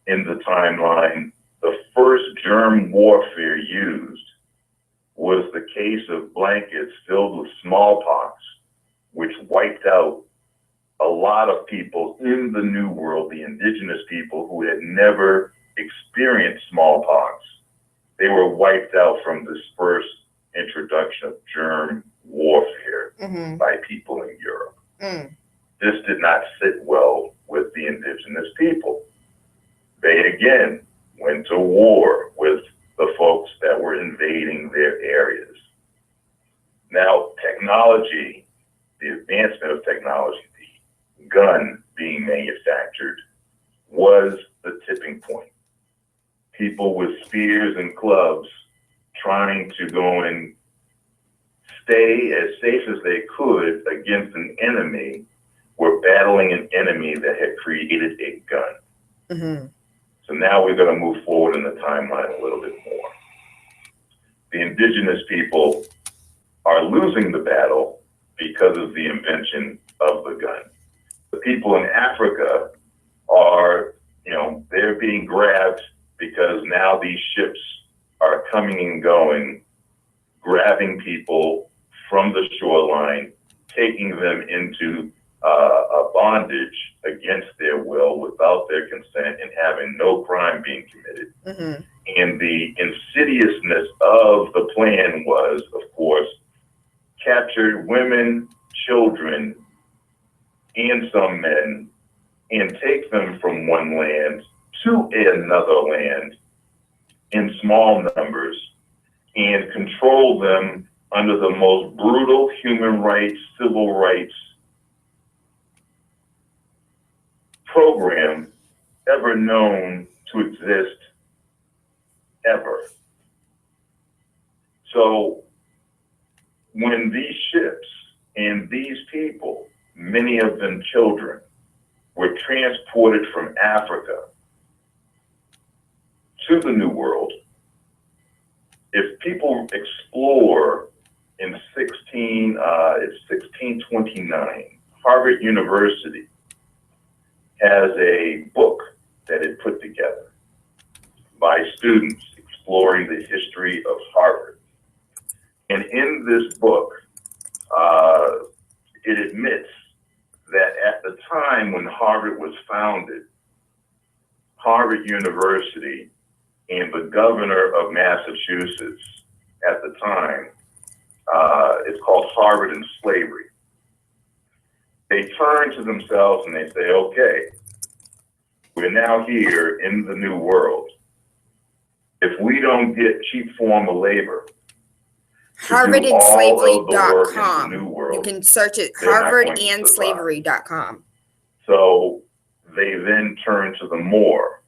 in the timeline, the first germ warfare used was the case of blankets filled with smallpox, which wiped out a lot of people in the New World, the indigenous people who had never experienced smallpox. They were wiped out from this first introduction of germ warfare by people in Europe. This did not sit well with the indigenous people. They again went to war with the folks that were invading their areas. Now, technology, the advancement of technology, the gun being manufactured was the tipping point. People with spears and clubs trying to go and stay as safe as they could against an enemy were battling an enemy that had created a gun. So now we're going to move forward in the timeline a little bit more. The indigenous people are losing the battle because of the invention of the gun. The people in Africa are, they're being grabbed because now these ships are coming and going, grabbing people from the shoreline, taking them into a bondage against their will, without their consent, and having no crime being committed. And the insidiousness of the plan was, of course, capture women, children, and some men, and take them from one land to another land in small numbers and control them under the most brutal human rights, civil rights program ever known to exist, ever. So when these ships and these people, many of them children, were transported from Africa to the New World, if people explore in 1629, Harvard University has a book that it put together by students exploring the history of Harvard. And in this book, it admits that at the time when Harvard was founded, Harvard University and the governor of Massachusetts at the time, it's called Harvard and Slavery. They turn to themselves and they say, okay, we're now here in the new world. If we don't get cheap form of labor, HarvardandSlavery.com. world, you can search it, they're not going to HarvardandSlavery.com. So they then turn to the Moor,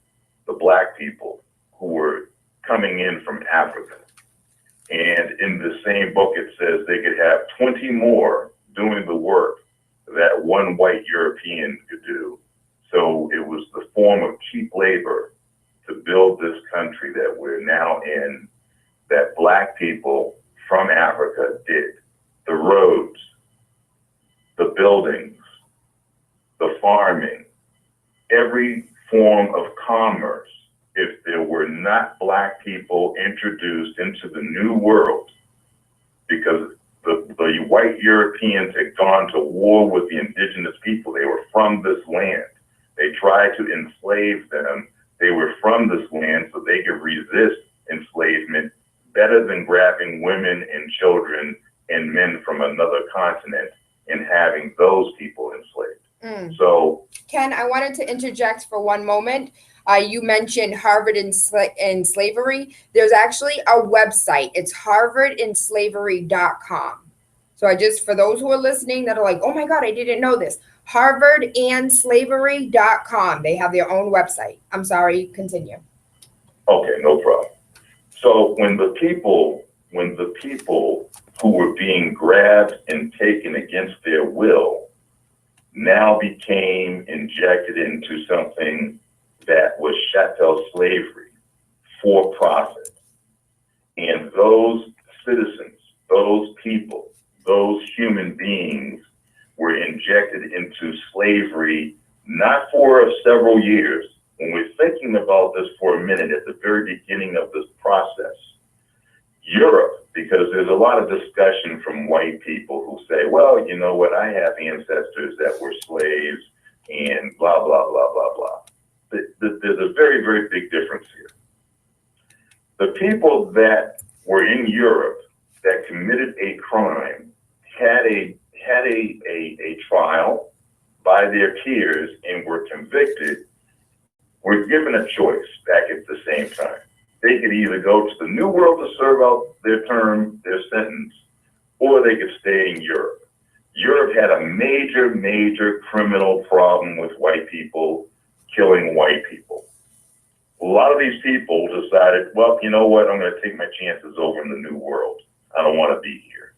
the black people who were coming in from Africa. And in the same book, it says they could have 20 more doing the work that one white European could do. So it was the form of cheap labor to build this country that we're now in, that black people from Africa did. The roads, the buildings, the farming, every form of commerce. If there were not black people introduced into the new world, because the white Europeans had gone to war with the indigenous people. They were from this land. They tried to enslave them. They were from this land so they could resist enslavement better than grabbing women and children and men from another continent and having those people enslaved. So, Ken, I wanted to interject for one moment. You mentioned Harvard and Slavery. There's actually a website. It's HarvardandSlavery.com. So I just, for those who are listening that are like, oh my God, I didn't know this. HarvardandSlavery.com. They have their own website. I'm sorry, continue. okay, no problem. So when the people who were being grabbed and taken against their will now became injected into something that was chattel slavery, for profit. And those citizens, those people, those human beings were injected into slavery, not for several years. When we're thinking about this for a minute, at the very beginning of this process, Europe, because there's a lot of discussion from white people who say, well, you know what, I have ancestors that were slaves and blah, blah, blah, blah, blah. There's a very, very big difference here. The people that were in Europe that committed a crime had a trial by their peers and were convicted, were given a choice back at the same time. They could either go to the New World to serve out their term, their sentence, or they could stay in Europe. Europe had a major, major criminal problem with white people killing white people. A lot of these people decided, well, you know what, I'm going to take my chances over in the New World. I don't want to be here.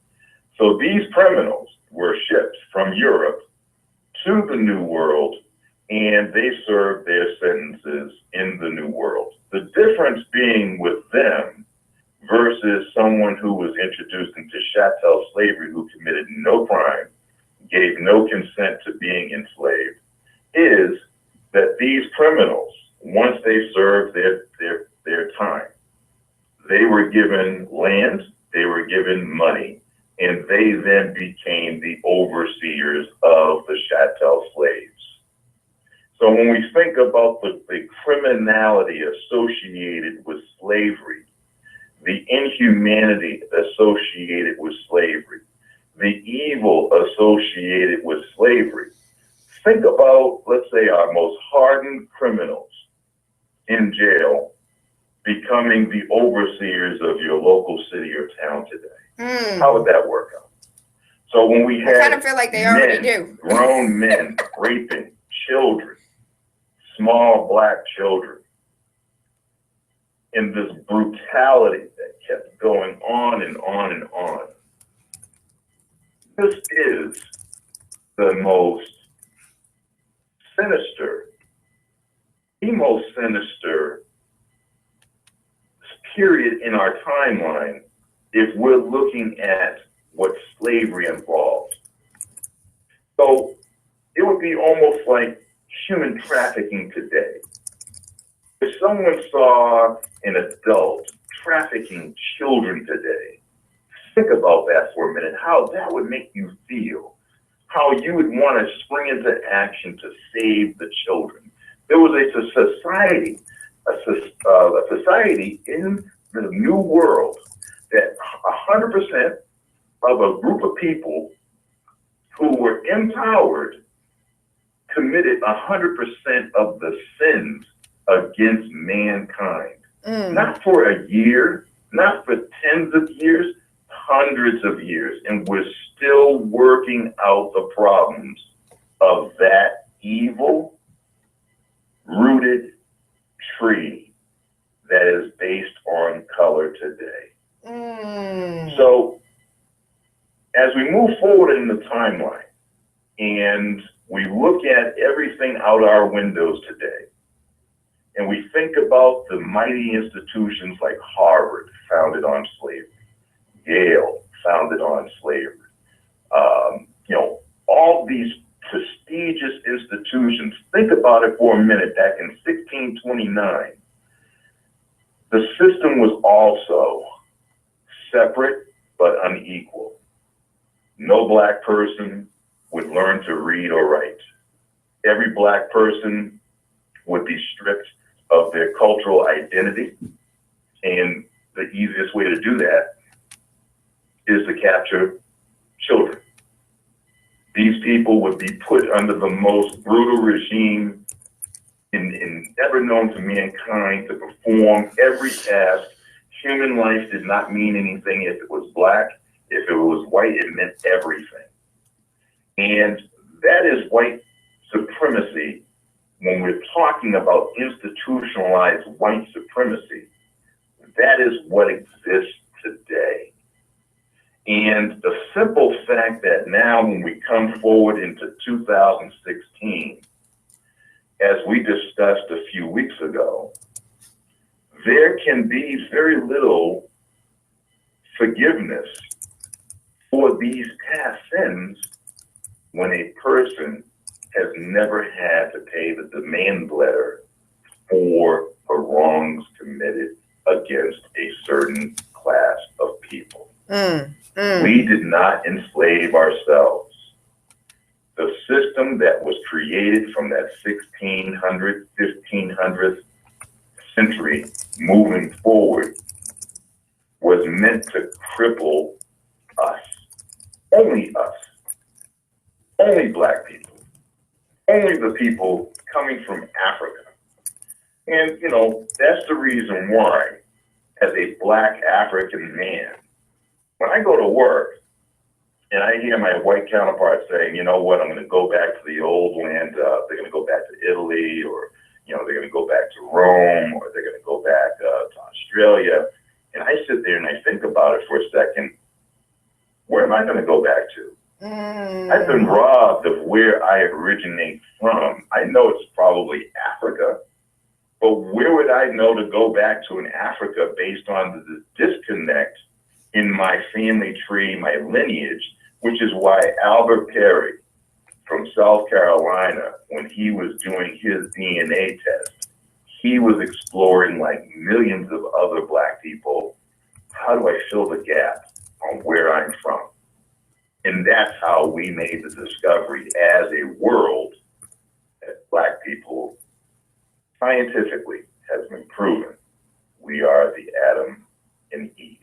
So these criminals were shipped from Europe to the New World, and they served their sentences in the New World. The difference being with them versus someone who was introduced into chattel slavery who committed no crime, gave no consent to being enslaved, is that these criminals, once they served their time, they were given land, they were given money, and they then became the overseers of the chattel slaves. So when we think about the criminality associated with slavery, the inhumanity associated with slavery, the evil associated with slavery, think about, let's say, our most hardened criminals in jail becoming the overseers of your local city or town today. How would that work out? So when we had I kind of feel like they already do. Grown men raping children, small black children, in this brutality that kept going on and on and on. This is the most sinister period in our timeline if we're looking at what slavery involves. So it would be almost like human trafficking today. If someone saw an adult trafficking children today, think about that for a minute, how that would make you feel, how you would want to spring into action to save the children. There was a society a society in the new world that 100% of a group of people who were empowered committed 100% of the sins against mankind. Not for a year, not for tens of years, hundreds of years. And we're still working out the problems of that evil rooted tree that is based on color today. So as we move forward in the timeline and we look at everything out our windows today, and we think about the mighty institutions like Harvard, founded on slavery, Yale, founded on slavery, all these prestigious institutions. Think about it for a minute. Back in 1629, the system was also separate but unequal. No black person would learn to read or write. Every black person would be stripped of their cultural identity. And the easiest way to do that is to capture children. These people would be put under the most brutal regime in ever known to mankind to perform every task. Human life did not mean anything if it was black. If it was white, it meant everything. And that is white supremacy. When we're talking about institutionalized white supremacy, that is what exists today. And the simple fact that now when we come forward into 2016, as we discussed a few weeks ago, there can be very little forgiveness for these past sins when a person has never had to pay the demand letter for the wrongs committed against a certain class of people. We did not enslave ourselves. The system that was created from that 1600, 1500th century moving forward was meant to cripple us. Only us. Only black people. Only the people coming from Africa. And, that's the reason why, as a black African man, when I go to work and I hear my white counterparts saying, you know what, I'm going to go back to the old land, they're going to go back to Italy, or, they're going to go back to Rome, or they're going to go back to Australia. And I sit there and I think about it for a second. Where am I going to go back to? I've been robbed of where I originate from. I know it's probably Africa, but where would I know to go back to in Africa based on the disconnect in my family tree, my lineage, which is why Albert Perry from South Carolina, when he was doing his DNA test, he was exploring, like millions of other black people, how do I fill the gap on where I'm from? And that's how we made the discovery as a world that black people scientifically has been proven we are the Adam and Eve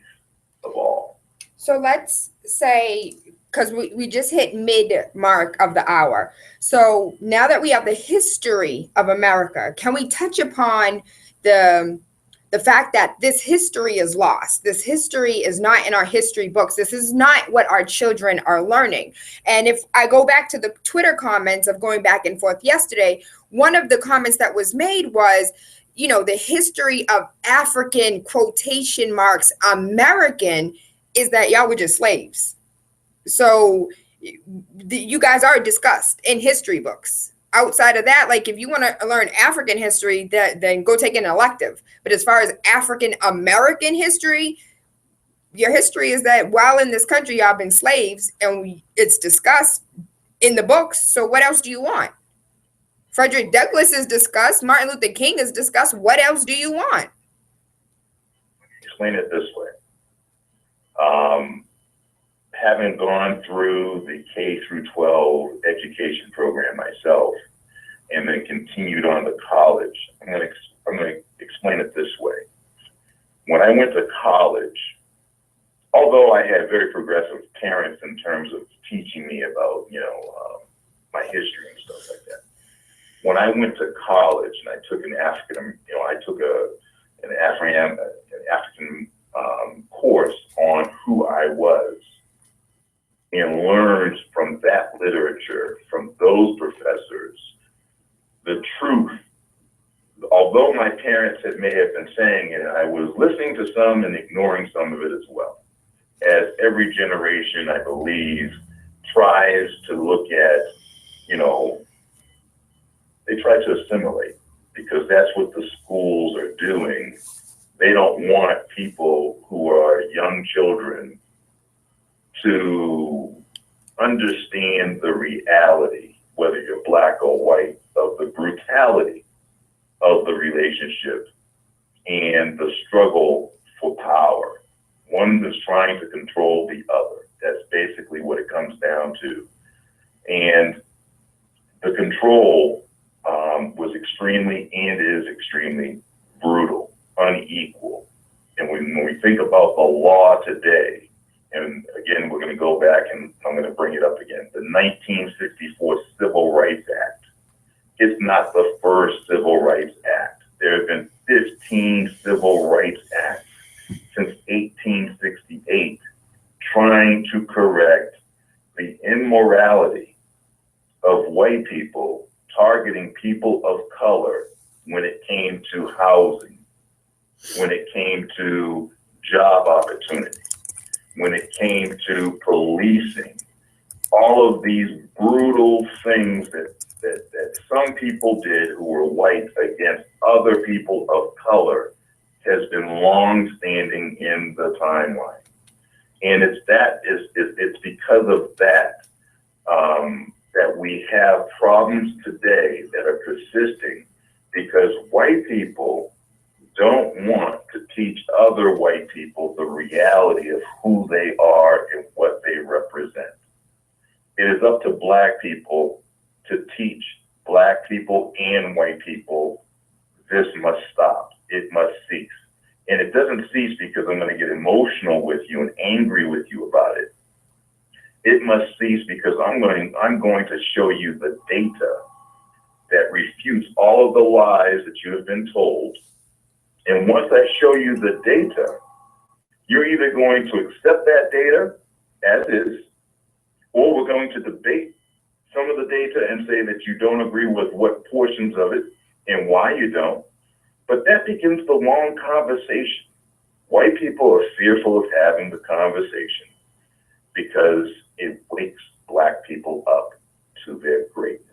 of all. So let's say, because we just hit mid mark of the hour. So now that we have the history of America, can we touch upon the fact that this history is lost? This history is not in our history books. This is not what our children are learning. And if I go back to the Twitter comments of going back and forth yesterday, one of the comments that was made was, the history of African quotation marks American is that y'all were just slaves. So you guys are discussed in history books. Outside of that, like if you want to learn African history, then go take an elective. But as far as African American history, your history is that while in this country, y'all been slaves, and it's discussed in the books. So what else do you want? Frederick Douglass is discussed. Martin Luther King is discussed. What else do you want? Explain it this way. Having gone through the K through 12 education program myself, and then continued on to college, I'm going to explain it this way. When I went to college, although I had very progressive parents in terms of teaching me about, my history and stuff like that. When I went to college and I took an African course on who I was and learned from that literature, from those professors, the truth. Although my parents may have been saying it, I was listening to some and ignoring some of it as well. As every generation, I believe, tries to look at, they try to assimilate, because that's what the schools are doing. They don't want people who are young children to understand the reality, whether you're black or white, of the brutality of the relationship and the struggle for power. One is trying to control the other. That's basically what it comes down to. And the control was extremely and is extremely brutal, unequal. And when we think about the law today, and again, we're going to go back and I'm going to bring it up again, the 1964 Civil Rights Act. It's not the first Civil Rights Act. There have been 15 Civil Rights Acts since 1868 trying to correct the immorality of white people targeting people of color when it came to housing, when it came to job opportunity, when it came to policing. All of these brutal things that some people did who were white against other people of color has been long standing in the timeline. And it's because of that that we have problems today that are persisting, because white people don't want to teach other white people the reality of who they are and what they represent. It is up to black people to teach black people and white people, this must stop. It must cease. And it doesn't cease because I'm going to get emotional with you and angry with you about it. It must cease because I'm going to show you the data that refutes all of the lies that you have been told. And once I show you the data, you're either going to accept that data as is, or we're going to debate some of the data and say that you don't agree with what portions of it and why you don't. But that begins the long conversation. White people are fearful of having the conversation because it wakes black people up to their greatness.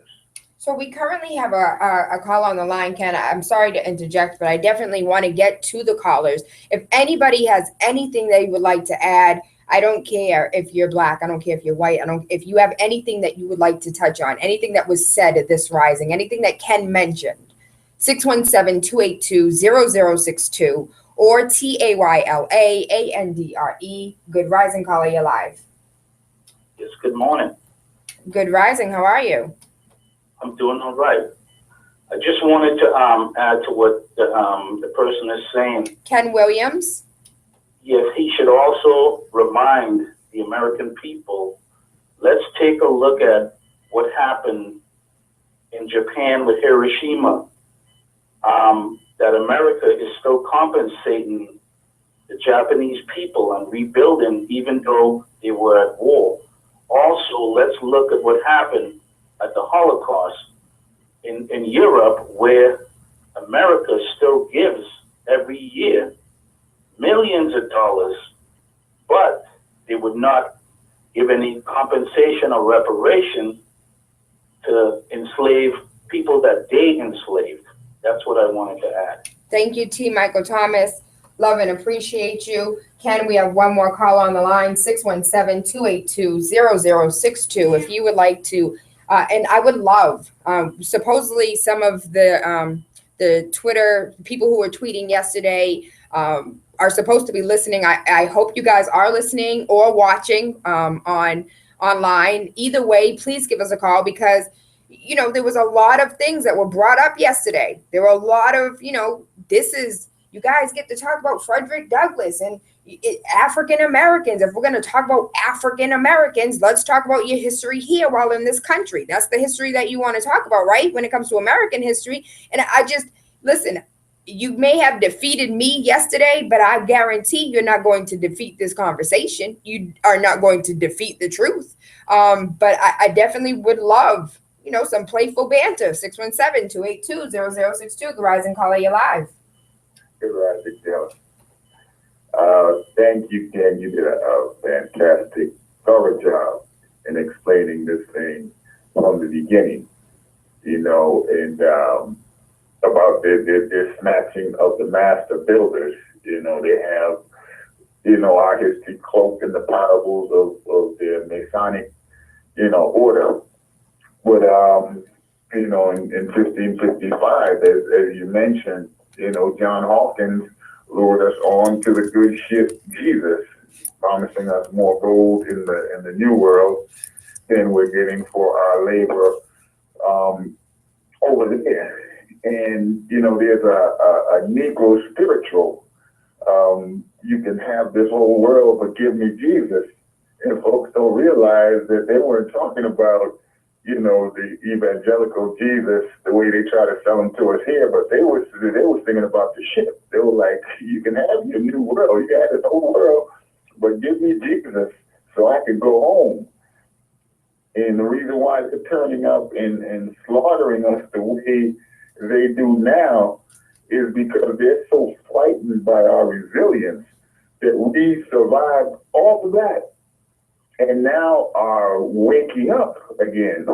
So we currently have a call on the line, Ken. I'm sorry to interject, but I definitely want to get to the callers. If anybody has anything they would like to add, I don't care if you're black. I don't care if you're white. If you have anything that you would like to touch on, anything that was said at this rising, anything that Ken mentioned, 617-282-0062 or TAYLAANDRE. Good rising, caller, you're live. Yes, good morning. Good rising. How are you? I'm doing all right. I just wanted to add to what the person is saying. Ken Williams? Yes, he should also remind the American people, let's take a look at what happened in Japan with Hiroshima. That America is still compensating the Japanese people and rebuilding even though they were at war. Also, let's look at what happened at the Holocaust in Europe, where America still gives every year millions of dollars, but they would not give any compensation or reparation to enslaved people that they enslaved. That's what I wanted to add. Thank you, T. Michael Thomas. Love and appreciate you. Ken, we have one more call on the line, 617-282-0062. If you would like to, and I would love, supposedly some of the Twitter people who were tweeting yesterday are supposed to be listening. I hope you guys are listening or watching online. Either way, please give us a call, because there was a lot of things that were brought up yesterday. There were a lot of, you guys get to talk about Frederick Douglass and African Americans. If we're going to talk about African Americans, let's talk about your history here while in this country. That's the history that you want to talk about, right? When it comes to American history. And listen, you may have defeated me yesterday, but I guarantee you're not going to defeat this conversation. You are not going to defeat the truth. But I definitely would love, some playful banter. 617-282-0062. The Rising Caller, you're live. Good rising, Taylor. Thank you, Ken. You did a fantastic, thorough job in explaining this thing from the beginning, and about their snatching of the master builders. They have, our history cloaked in the parables of their Masonic, order. But, in 1555, as you mentioned, John Hawkins lured us on to the good ship Jesus, promising us more gold in the new world than we're getting for our labor over there. And there's a Negro spiritual. You can have this whole world, but give me Jesus. And folks don't realize that they weren't talking about the evangelical Jesus, the way they try to sell him to us here, but they were thinking about the ship. They were like, you can have your new world, you got this whole world, but give me Jesus so I can go home. And the reason why they're turning up and slaughtering us the way they do now is because they're so frightened by our resilience that we survived all of that and now are waking up again.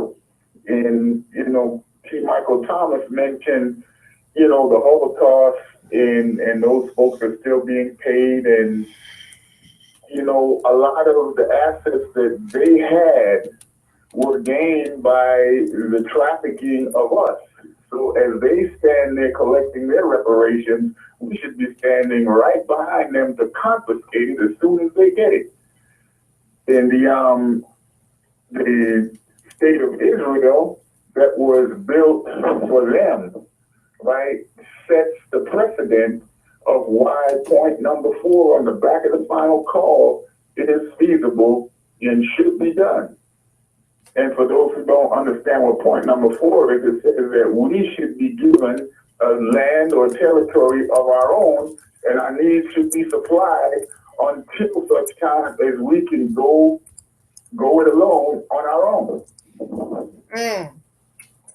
And, T. Michael Thomas mentioned, the Holocaust and those folks are still being paid. And, a lot of the assets that they had were gained by the trafficking of us. So as they stand there collecting their reparations, we should be standing right behind them to confiscate it as soon as they get it. In the state of Israel that was built for them, right, sets the precedent of why point number 4 on the back of the final call is feasible and should be done. And for those who don't understand what point number 4 is, it says that we should be given a land or territory of our own, and our needs should be supplied until such time as we can go it alone on our own.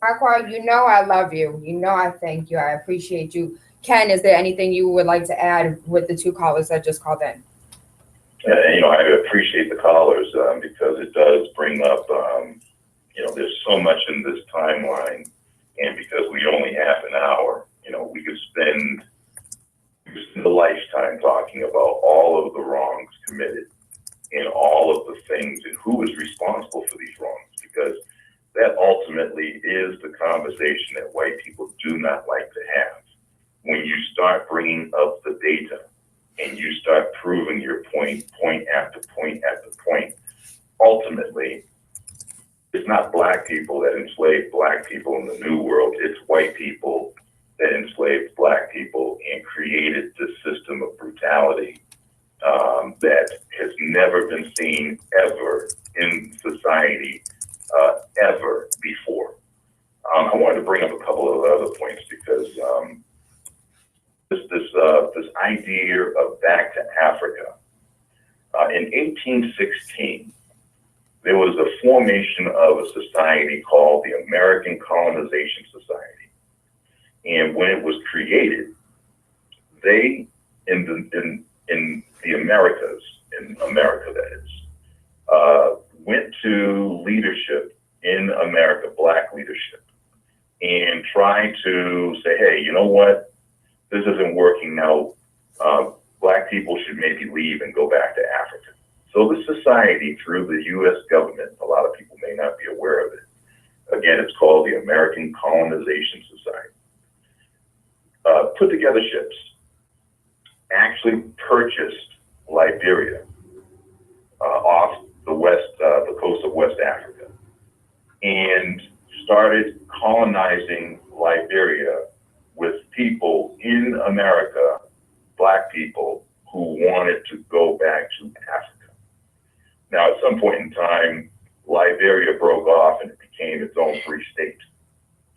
Aqua, I love you. I thank you. I appreciate you. Ken, is there anything you would like to add with the 2 callers that just called in? I appreciate the callers because it does bring up, there's so much in this timeline, and because we only have an hour, we could spend a lifetime talking about all of the wrongs committed and all of the things and who is responsible for these wrongs, because that ultimately is the conversation that white people do not like to have. When you start bringing up the data and you start proving your point after point after point, ultimately, it's not black people that enslaved black people in the New World, it's white people that enslaved black people and created this system of brutality that has never been seen ever in society ever before. I wanted to bring up a couple of other points because this idea of back to Africa. In 1816, there was a formation of a society called the American Colonization Society. And when it was created, they, in the Americas, in America that is, went to leadership in America, black leadership, and tried to say, hey, you know what? This isn't working out. Black people should maybe leave and go back to Africa. So the society, through the U.S. government, a lot of people may not be aware of it. Again, it's called the American Colonization Society. Put together ships, actually purchased Liberia off the coast of West Africa, and started colonizing Liberia with people in America, Black people, who wanted to go back to Africa. Now, at some point in time, Liberia broke off and it became its own free state.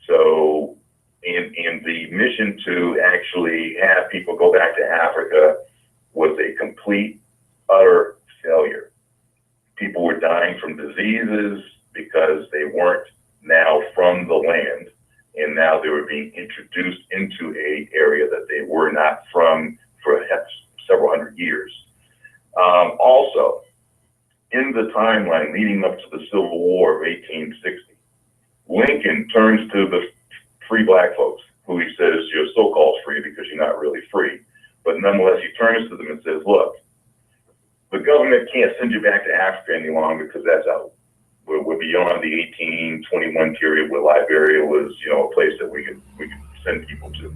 So in the mission to actually have people go back to Africa was a complete, utter failure. People were dying from diseases because they weren't now from the land, and now they were being introduced into an area that they were not from for several hundred years. Also, in the timeline leading up to the Civil War of 1860, Lincoln turns to the free Black folks, who he says, you're so-called free because you're not really free. But nonetheless, he turns to them and says, look, the government can't send you back to Africa any longer because that's out. We're beyond the 1821 period where Liberia was, a place that we could send people to.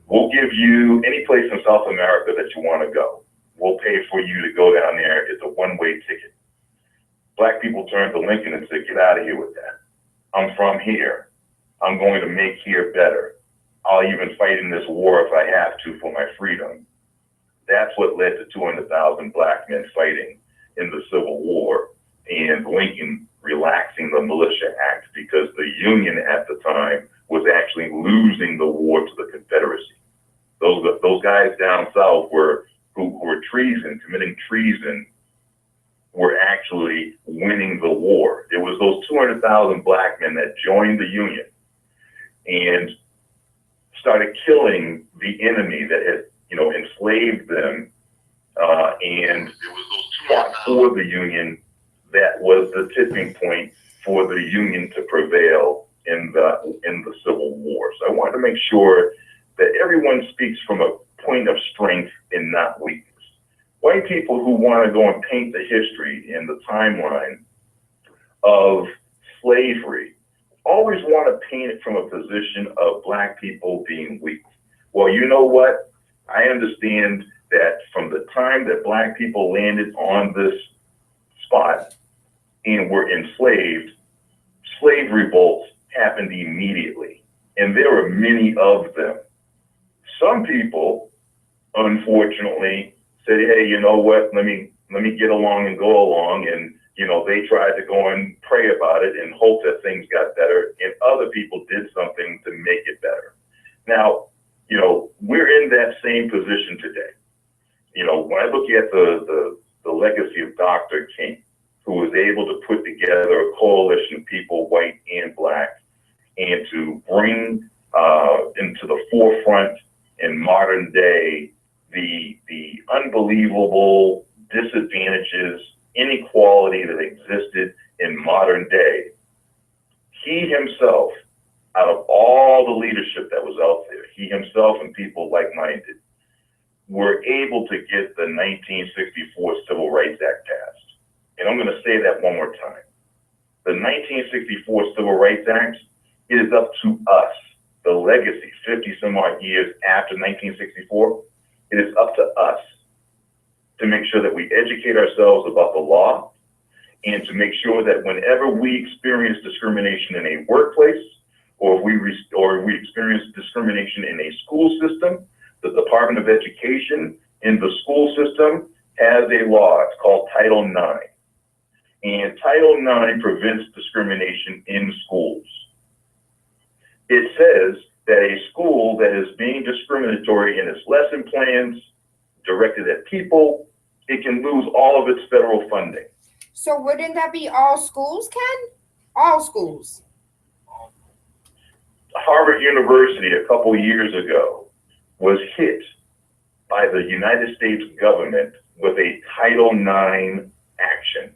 We'll give you any place in South America that you want to go. We'll pay for you to go down there. It's a one-way ticket. Black people turned to Lincoln and said, get out of here with that. I'm from here. I'm going to make here better. I'll even fight in this war if I have to for my freedom. That's what led to 200,000 Black men fighting in the Civil War and Lincoln relaxing the Militia Act because the Union at the time was actually losing the war to the Confederacy. Those guys down south who were committing treason, were actually winning the war. It was those 200,000 Black men that joined the Union and started killing the enemy that had, enslaved them, and it was those fought for the Union that was the tipping point for the Union to prevail in the Civil War. So I wanted to make sure that everyone speaks from a point of strength and not weakness. White people who want to go and paint the history and the timeline of slavery always want to paint it from a position of Black people being weak. Well, you know what? I understand that from the time that Black people landed on this spot and were enslaved, slave revolts happened immediately, and there were many of them. Some people, unfortunately, said, hey, you know what, let me get along and go along, and they tried to go and pray about it and hope that things got better, and other people did something to make it better. Now, we're in that same position today. When I look at the legacy of Dr. King, who was able to put together a coalition of people, white and Black, and to bring into the forefront in modern day the unbelievable disadvantages, inequality that existed in modern day. He himself, out of all the leadership that was out there, he himself and people like-minded were able to get the 1964 Civil Rights Act passed. And I'm going to say that one more time. The 1964 Civil Rights Act, it is up to us, the legacy, 50 some odd years after 1964, it is up to us to make sure that we educate ourselves about the law and to make sure that whenever we experience discrimination in a workplace, or if we experience discrimination in a school system, the Department of Education in the school system has a law. It's called Title IX. And Title IX prevents discrimination in schools. It says that a school that is being discriminatory in its lesson plans directed at people, it can lose all of its federal funding. So wouldn't that be all schools, Ken? All schools. Harvard University a couple years ago was hit by the United States government with a Title IX action.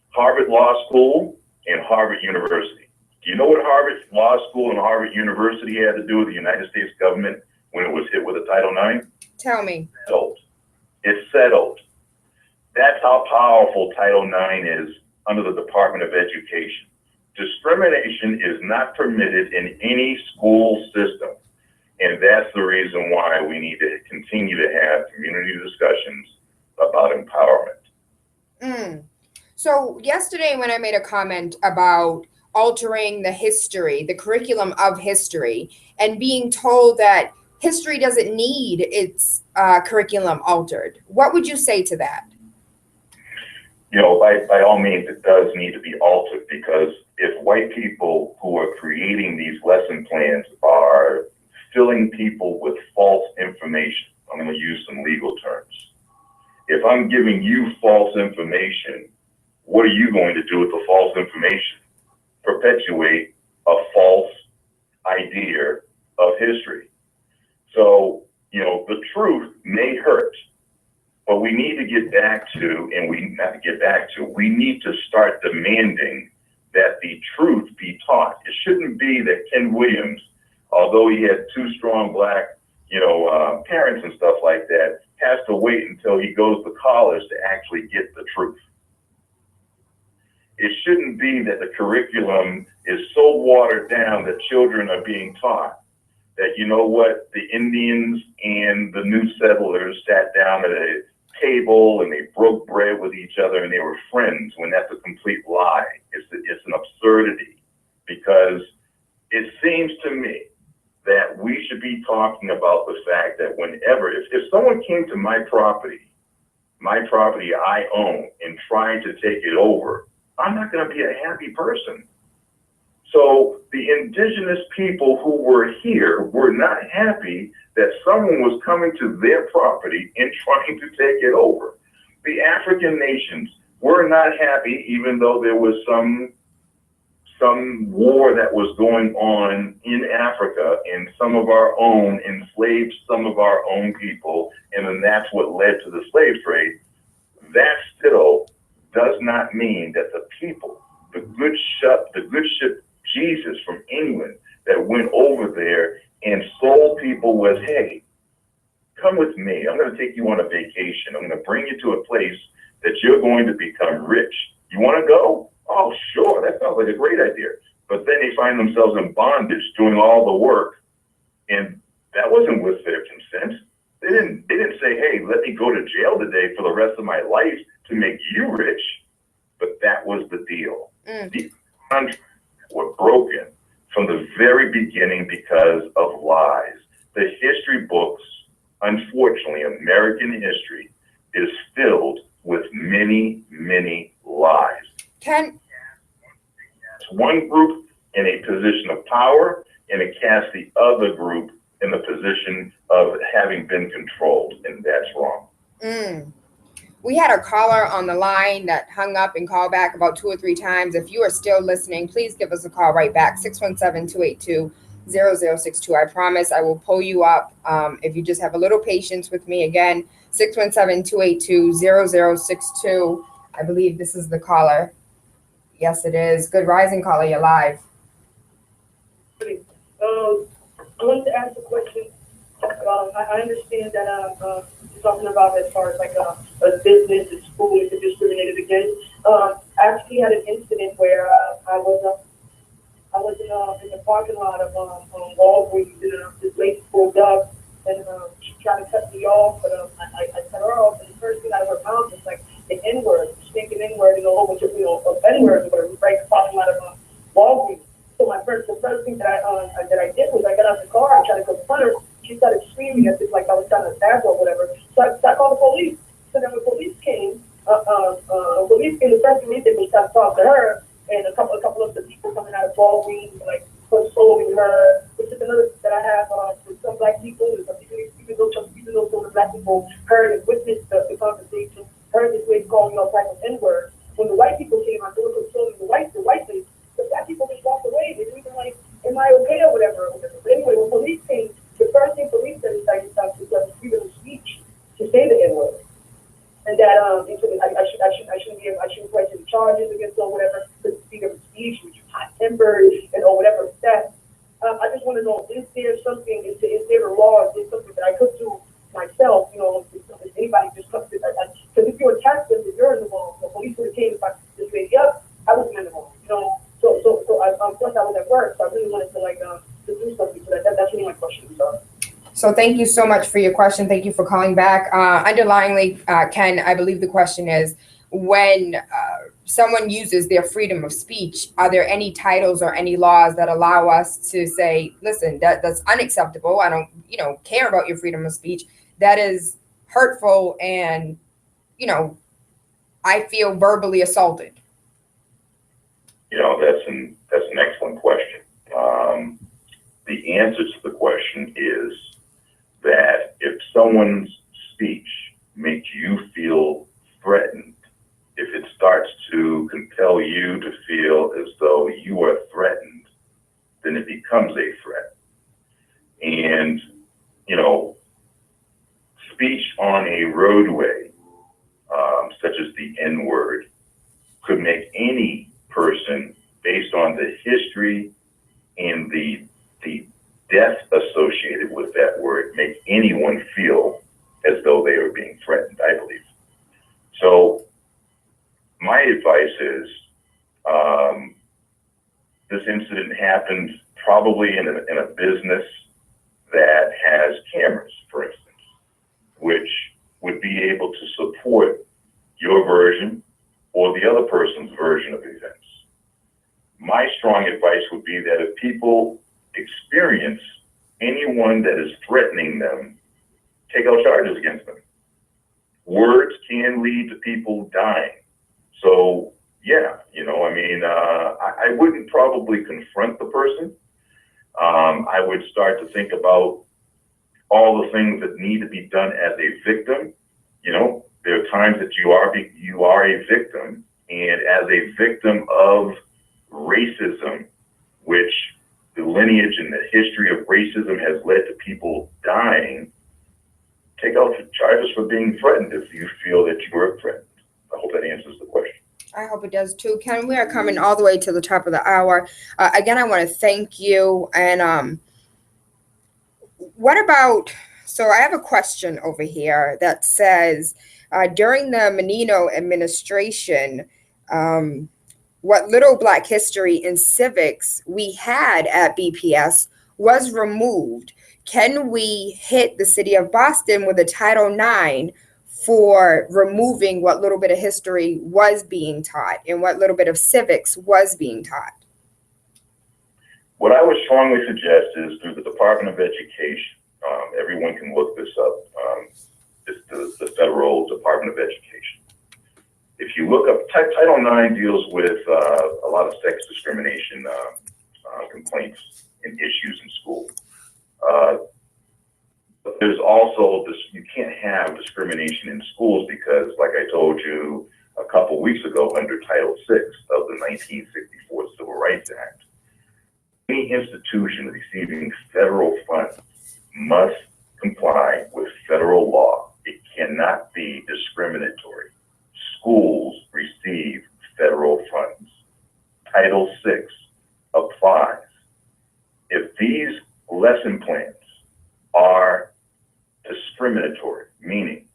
Harvard Law School and Harvard University. Do you know what Harvard Law School and Harvard University had to do with the United States government when it was hit with a Title IX? Tell me. Settled. It's settled. That's how powerful Title IX is under the Department of Education. Discrimination is not permitted in any school system. And that's the reason why we need to continue to have community discussions about empowerment. So yesterday when I made a comment about altering the history, the curriculum of history, and being told that history doesn't need its curriculum altered. What would you say to that? You know, by all means, it does need to be altered, because if white people who are creating these lesson plans are filling people with false information, I'm going to use some legal terms. If I'm giving you false information, what are you going to do with the false information? Perpetuate a false idea of history. So, you know, the truth may hurt, but we need to get back to, and we not to get back to, we need to start demanding that the truth be taught. It shouldn't be that Ken Williams, although he had two strong black, parents and stuff like that, has to wait until he goes to college to actually get the truth. It shouldn't be that the curriculum is so watered down that children are being taught that, you know what, the Indians and the new settlers sat down at a table and they broke bread with each other and they were friends, when that's a complete lie. It's an absurdity, because it seems to me that we should be talking about the fact that whenever, if someone came to my property I own, and tried to take it over, I'm not going to be a happy person. So the indigenous people who were here were not happy that someone was coming to their property and trying to take it over. The African nations were not happy, even though there was some war that was going on in Africa, and some of our own enslaved some of our own people, and then that's what led to the slave trade. That still does not mean that the people, the good ship Jesus from England that went over there and sold people was, hey, come with me. I'm going to take you on a vacation. I'm going to bring you to a place that you're going to become rich. You want to go? Oh, sure. That sounds like a great idea. But then they find themselves in bondage doing all the work. And that wasn't with their consent. They didn't say, hey, let me go to jail today for the rest of my life to make you rich. But that was the deal. The contracts were broken from the very beginning because of lies. The history books, unfortunately, American history is filled with many, many lies. Ken? It's one group in a position of power, and it casts the other group in the position of having been controlled, and that's wrong. We had a caller on the line that hung up and called back about 2 or 3 times. If you are still listening, please give us a call right back, 617-282-0062. I promise I will pull you up if you just have a little patience with me. Again, 617-282-0062. I believe this is the caller. Yes, it is. Good rising, caller. You're live. I wanted to ask a question. I understand that you're talking about as far as like a business and school is discriminated against. I actually had an incident where I was in the parking lot of Walgreens, and this lady pulled up and she tried to cut me off, but I cut her off, and the first thing out of her mouth was like the N-word, stinking N-word, and a whole bunch of N-words, but it was right parking lot of Walgreens. So the first thing that I did was I got out of the car, I tried to confront her. She started screaming as if like I was trying to attack her or whatever. So I called the police. So then when police came, the first thing they did was start talking to her, and a couple of the people coming out of Walgreens like consoling her, which is another thing that I have with some black people. Even though some of the black people heard and witnessed the conversation, heard this lady calling all types of N-words. When the white people came out, they were consoling the white lady. The black people just walked away. They didn't even like, am I okay or whatever. But anyway, when police came, the first thing police said is like to freedom of speech to say the N-word, and that I shouldn't press any charges against or whatever because it's freedom of speech, which is hot tempered and or whatever that. I just want to know, is there something? Is there a law? Is there something that I could do myself? If anybody just comes to that, because if you attack them, then you're in the wrong. The police would have came if I just say, yep, I was in the wrong. So I thought that was at work. So I really wanted to to do something. So that's really my question. So thank you so much for your question. Thank you for calling back. Underlyingly, Ken, I believe the question is when someone uses their freedom of speech, are there any titles or any laws that allow us to say, listen, that's unacceptable. I don't, care about your freedom of speech. That is hurtful, and, I feel verbally assaulted. That's an excellent question. The answer to the question is that if someone's speech makes you feel threatened, if it starts to compel you to feel as though you are threatened, then it becomes a threat. And, speech on a roadway, such as the N-word, could make any person, based on the history and the death associated with that word, make anyone feel as though they are being threatened, I believe. So my advice is, this incident happened probably in a business that has cameras, for instance, which would be able to support your version or the other person's version of events. My strong advice would be that if people experience anyone that is threatening them, take out charges against them. Words can lead to people dying. So, yeah, I wouldn't probably confront the person. I would start to think about all the things that need to be done as a victim. There are times that you are a victim, and as a victim of racism, which the lineage and the history of racism has led to people dying, take out the charges for being threatened if you feel that you were threatened. I hope that answers the question. I hope it does too. Ken, we are coming all the way to the top of the hour. Again, I want to thank you. And what about, so I have a question over here that says, during the Menino administration, what little Black history and civics we had at BPS was removed. Can we hit the city of Boston with a Title IX for removing what little bit of history was being taught and what little bit of civics was being taught? What I would strongly suggest is through the Department of Education. Everyone can look this up. It's the federal Department of Education. If you look up, Title IX deals with a lot of sex discrimination complaints and issues in school. But there's also this, you can't have discrimination in schools because, like I told you a couple weeks ago, under Title VI of the 1964 Civil Rights Act, any institution receiving federal funds must comply with federal law. It cannot be discriminatory. Schools receive federal funds. Title VI applies. If these lesson plans are discriminatory, meaning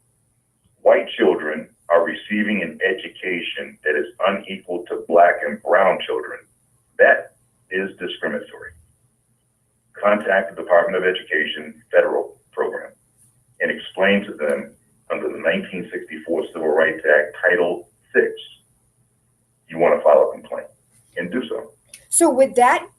white children are receiving an education that is unequal to Black and brown children, that is discriminatory. Contact the Department of Education federal program and explain to them under the 1964 Civil Rights Act, Title VI, you want to file a complaint, and do so. So would that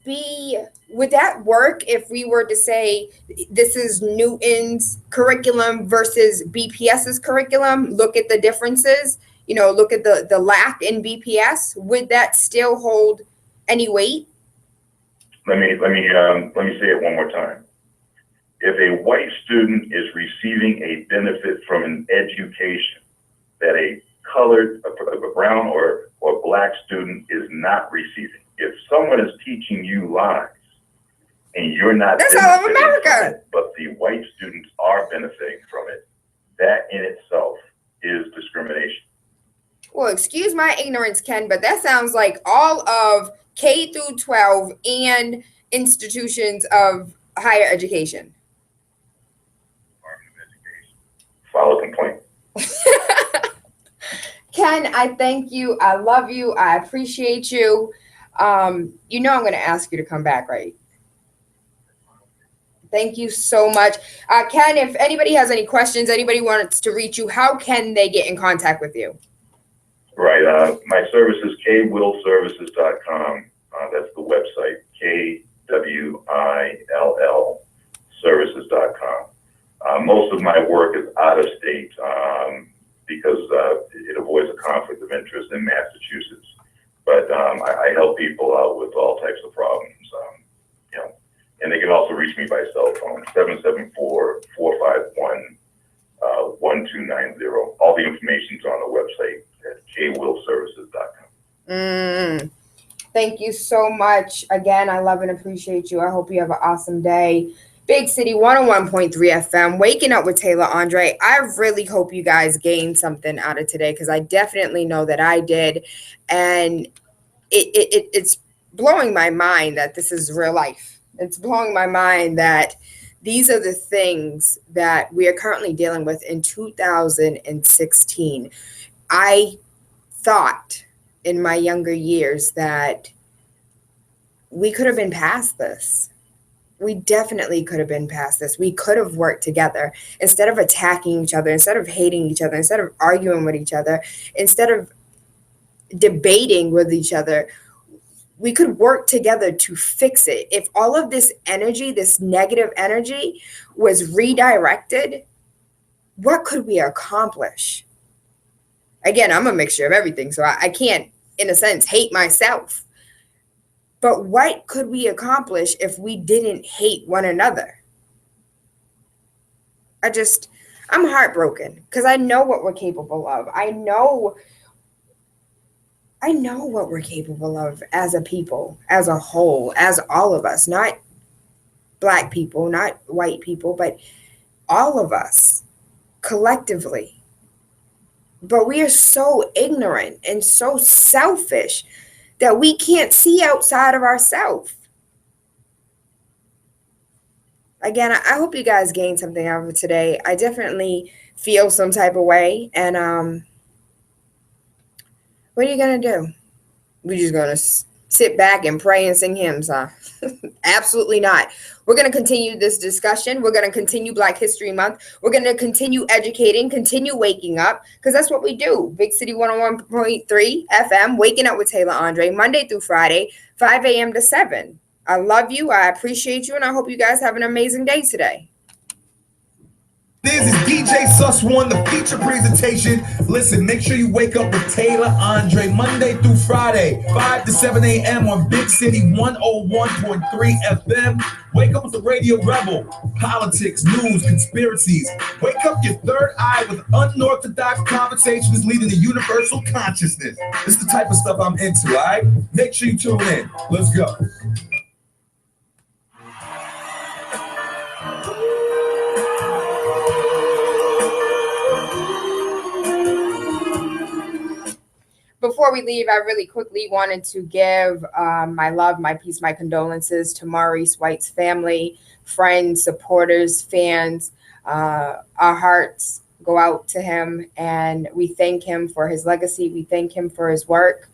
work if we were to say this is Newton's curriculum versus BPS's curriculum? Look at the differences, look at the lack in BPS. Would that still hold any weight? Let me say it one more time. If a white student is receiving a benefit from an education that a colored, a brown or Black student is not receiving, if someone is teaching you lies and you're not, that's all of America, it, but the white students are benefiting from it, that in itself is discrimination. Well, excuse my ignorance, Ken, but that sounds like all of K through 12 and institutions of higher education. File a complaint. Ken, I thank you. I love you. I appreciate you. I'm going to ask you to come back, right? Thank you so much. Ken, if anybody has any questions, anybody wants to reach you, how can they get in contact with you? Right. My service is kwillservices.com. That's the website, KWILL services.com. Most of my work is out of state because it avoids a conflict of interest in Massachusetts. But I help people out with all types of problems. And they can also reach me by cell phone, 774-451-1290. All the information's on the website at kwillservices.com. Thank you so much. Again, I love and appreciate you. I hope you have an awesome day. Big City 101.3 FM, Waking Up with Tayla Andre. I really hope you guys gained something out of today because I definitely know that I did. And it's blowing my mind that this is real life. It's blowing my mind that these are the things that we are currently dealing with in 2016. I thought in my younger years that we could have been past this. We definitely could have been past this. We could have worked together instead of attacking each other, instead of hating each other, instead of arguing with each other, instead of debating with each other. We could work together to fix it. If all of this energy, this negative energy was redirected, what could we accomplish? Again, I'm a mixture of everything, so I can't, in a sense, hate myself. But what could we accomplish if we didn't hate one another? I'm heartbroken because I know what we're capable of. I know what we're capable of as a people, as a whole, as all of us, not Black people, not white people, but all of us collectively. But we are so ignorant and so selfish that we can't see outside of ourselves. Again, I hope you guys gained something out of it today. I definitely feel some type of way. And what are you going to do? We're just going to sit back and pray and sing hymns, huh? Absolutely not. We're going to continue this discussion. We're going to continue Black History Month. We're going to continue educating, continue waking up, because that's what we do. Big City 101.3 FM, Waking Up with Tayla Andre, Monday through Friday, 5 a.m. to 7. I love you. I appreciate you. And I hope you guys have an amazing day today. This is DJ Sus One, the feature presentation. Listen, make sure you wake up with Tayla Andre Monday through Friday, 5 to 7 a.m. on Big City 101.3 FM. Wake up with the Radio Rebel. Politics, news, conspiracies. Wake up your third eye with unorthodox conversations leading to universal consciousness. This is the type of stuff I'm into, all right? Make sure you tune in. Let's go. Before we leave, I really quickly wanted to give my love, my peace, my condolences to Maurice White's family, friends, supporters, fans. Our hearts go out to him, and we thank him for his legacy. We thank him for his work.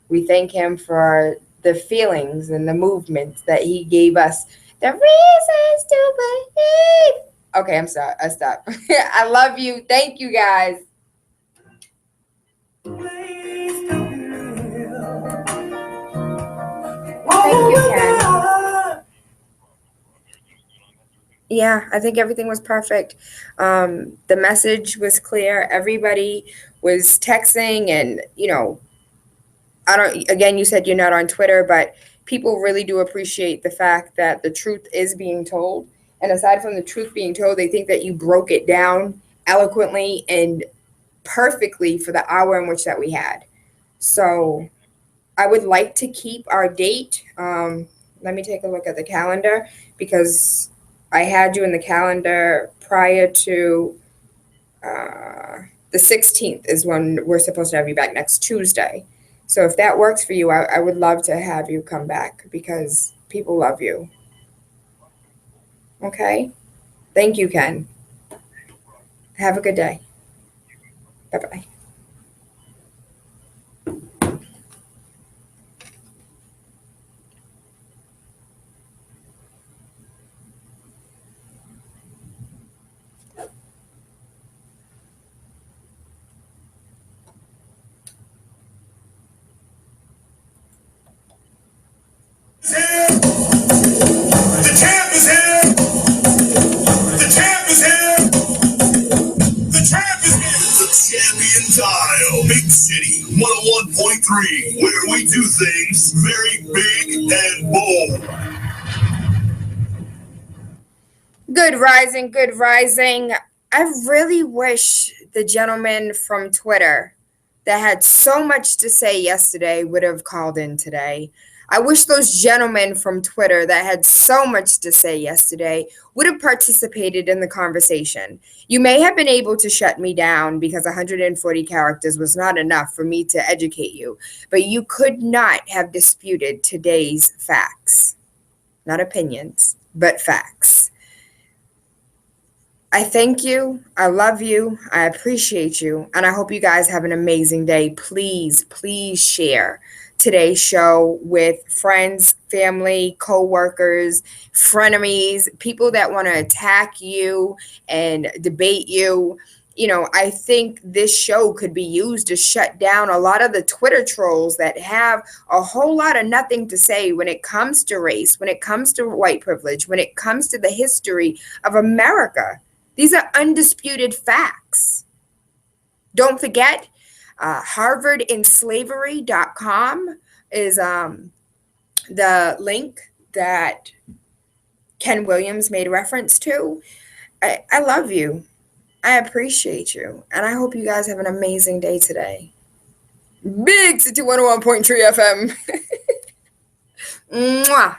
We thank him for the feelings and the movements that he gave us, the reasons to believe. Okay, I'm sorry. I stopped. I love you. Thank you, guys. Thank you, Ken. Yeah, I think everything was perfect. The message was clear. Everybody was texting, and again, you said you're not on Twitter, but people really do appreciate the fact that the truth is being told. And aside from the truth being told, they think that you broke it down eloquently and perfectly for the hour in which that we had. So I would like to keep our date. Let me take a look at the calendar, because I had you in the calendar prior to the 16th is when we're supposed to have you back, next Tuesday. So if that works for you, I would love to have you come back because people love you. Okay? Thank you, Ken. Have a good day. Bye-bye. 101.3, where we do things very big and bold. Good rising, good rising. I really wish the gentleman from Twitter that had so much to say yesterday would have called in today. I wish those gentlemen from Twitter that had so much to say yesterday would have participated in the conversation. You may have been able to shut me down because 140 characters was not enough for me to educate you, but you could not have disputed today's facts. Not opinions, but facts. I thank you. I love you. I appreciate you. And I hope you guys have an amazing day. Please, please share today's show with friends, family, co-workers, frenemies, people that want to attack you and debate you. You know, I think this show could be used to shut down a lot of the Twitter trolls that have a whole lot of nothing to say when it comes to race, when it comes to white privilege, when it comes to the history of America. These are undisputed facts. Don't forget, harvardinslavery.com is the link that Ken Williams made reference to. I love you. I appreciate you. And I hope you guys have an amazing day today. Big City 101.3 FM. Mwah.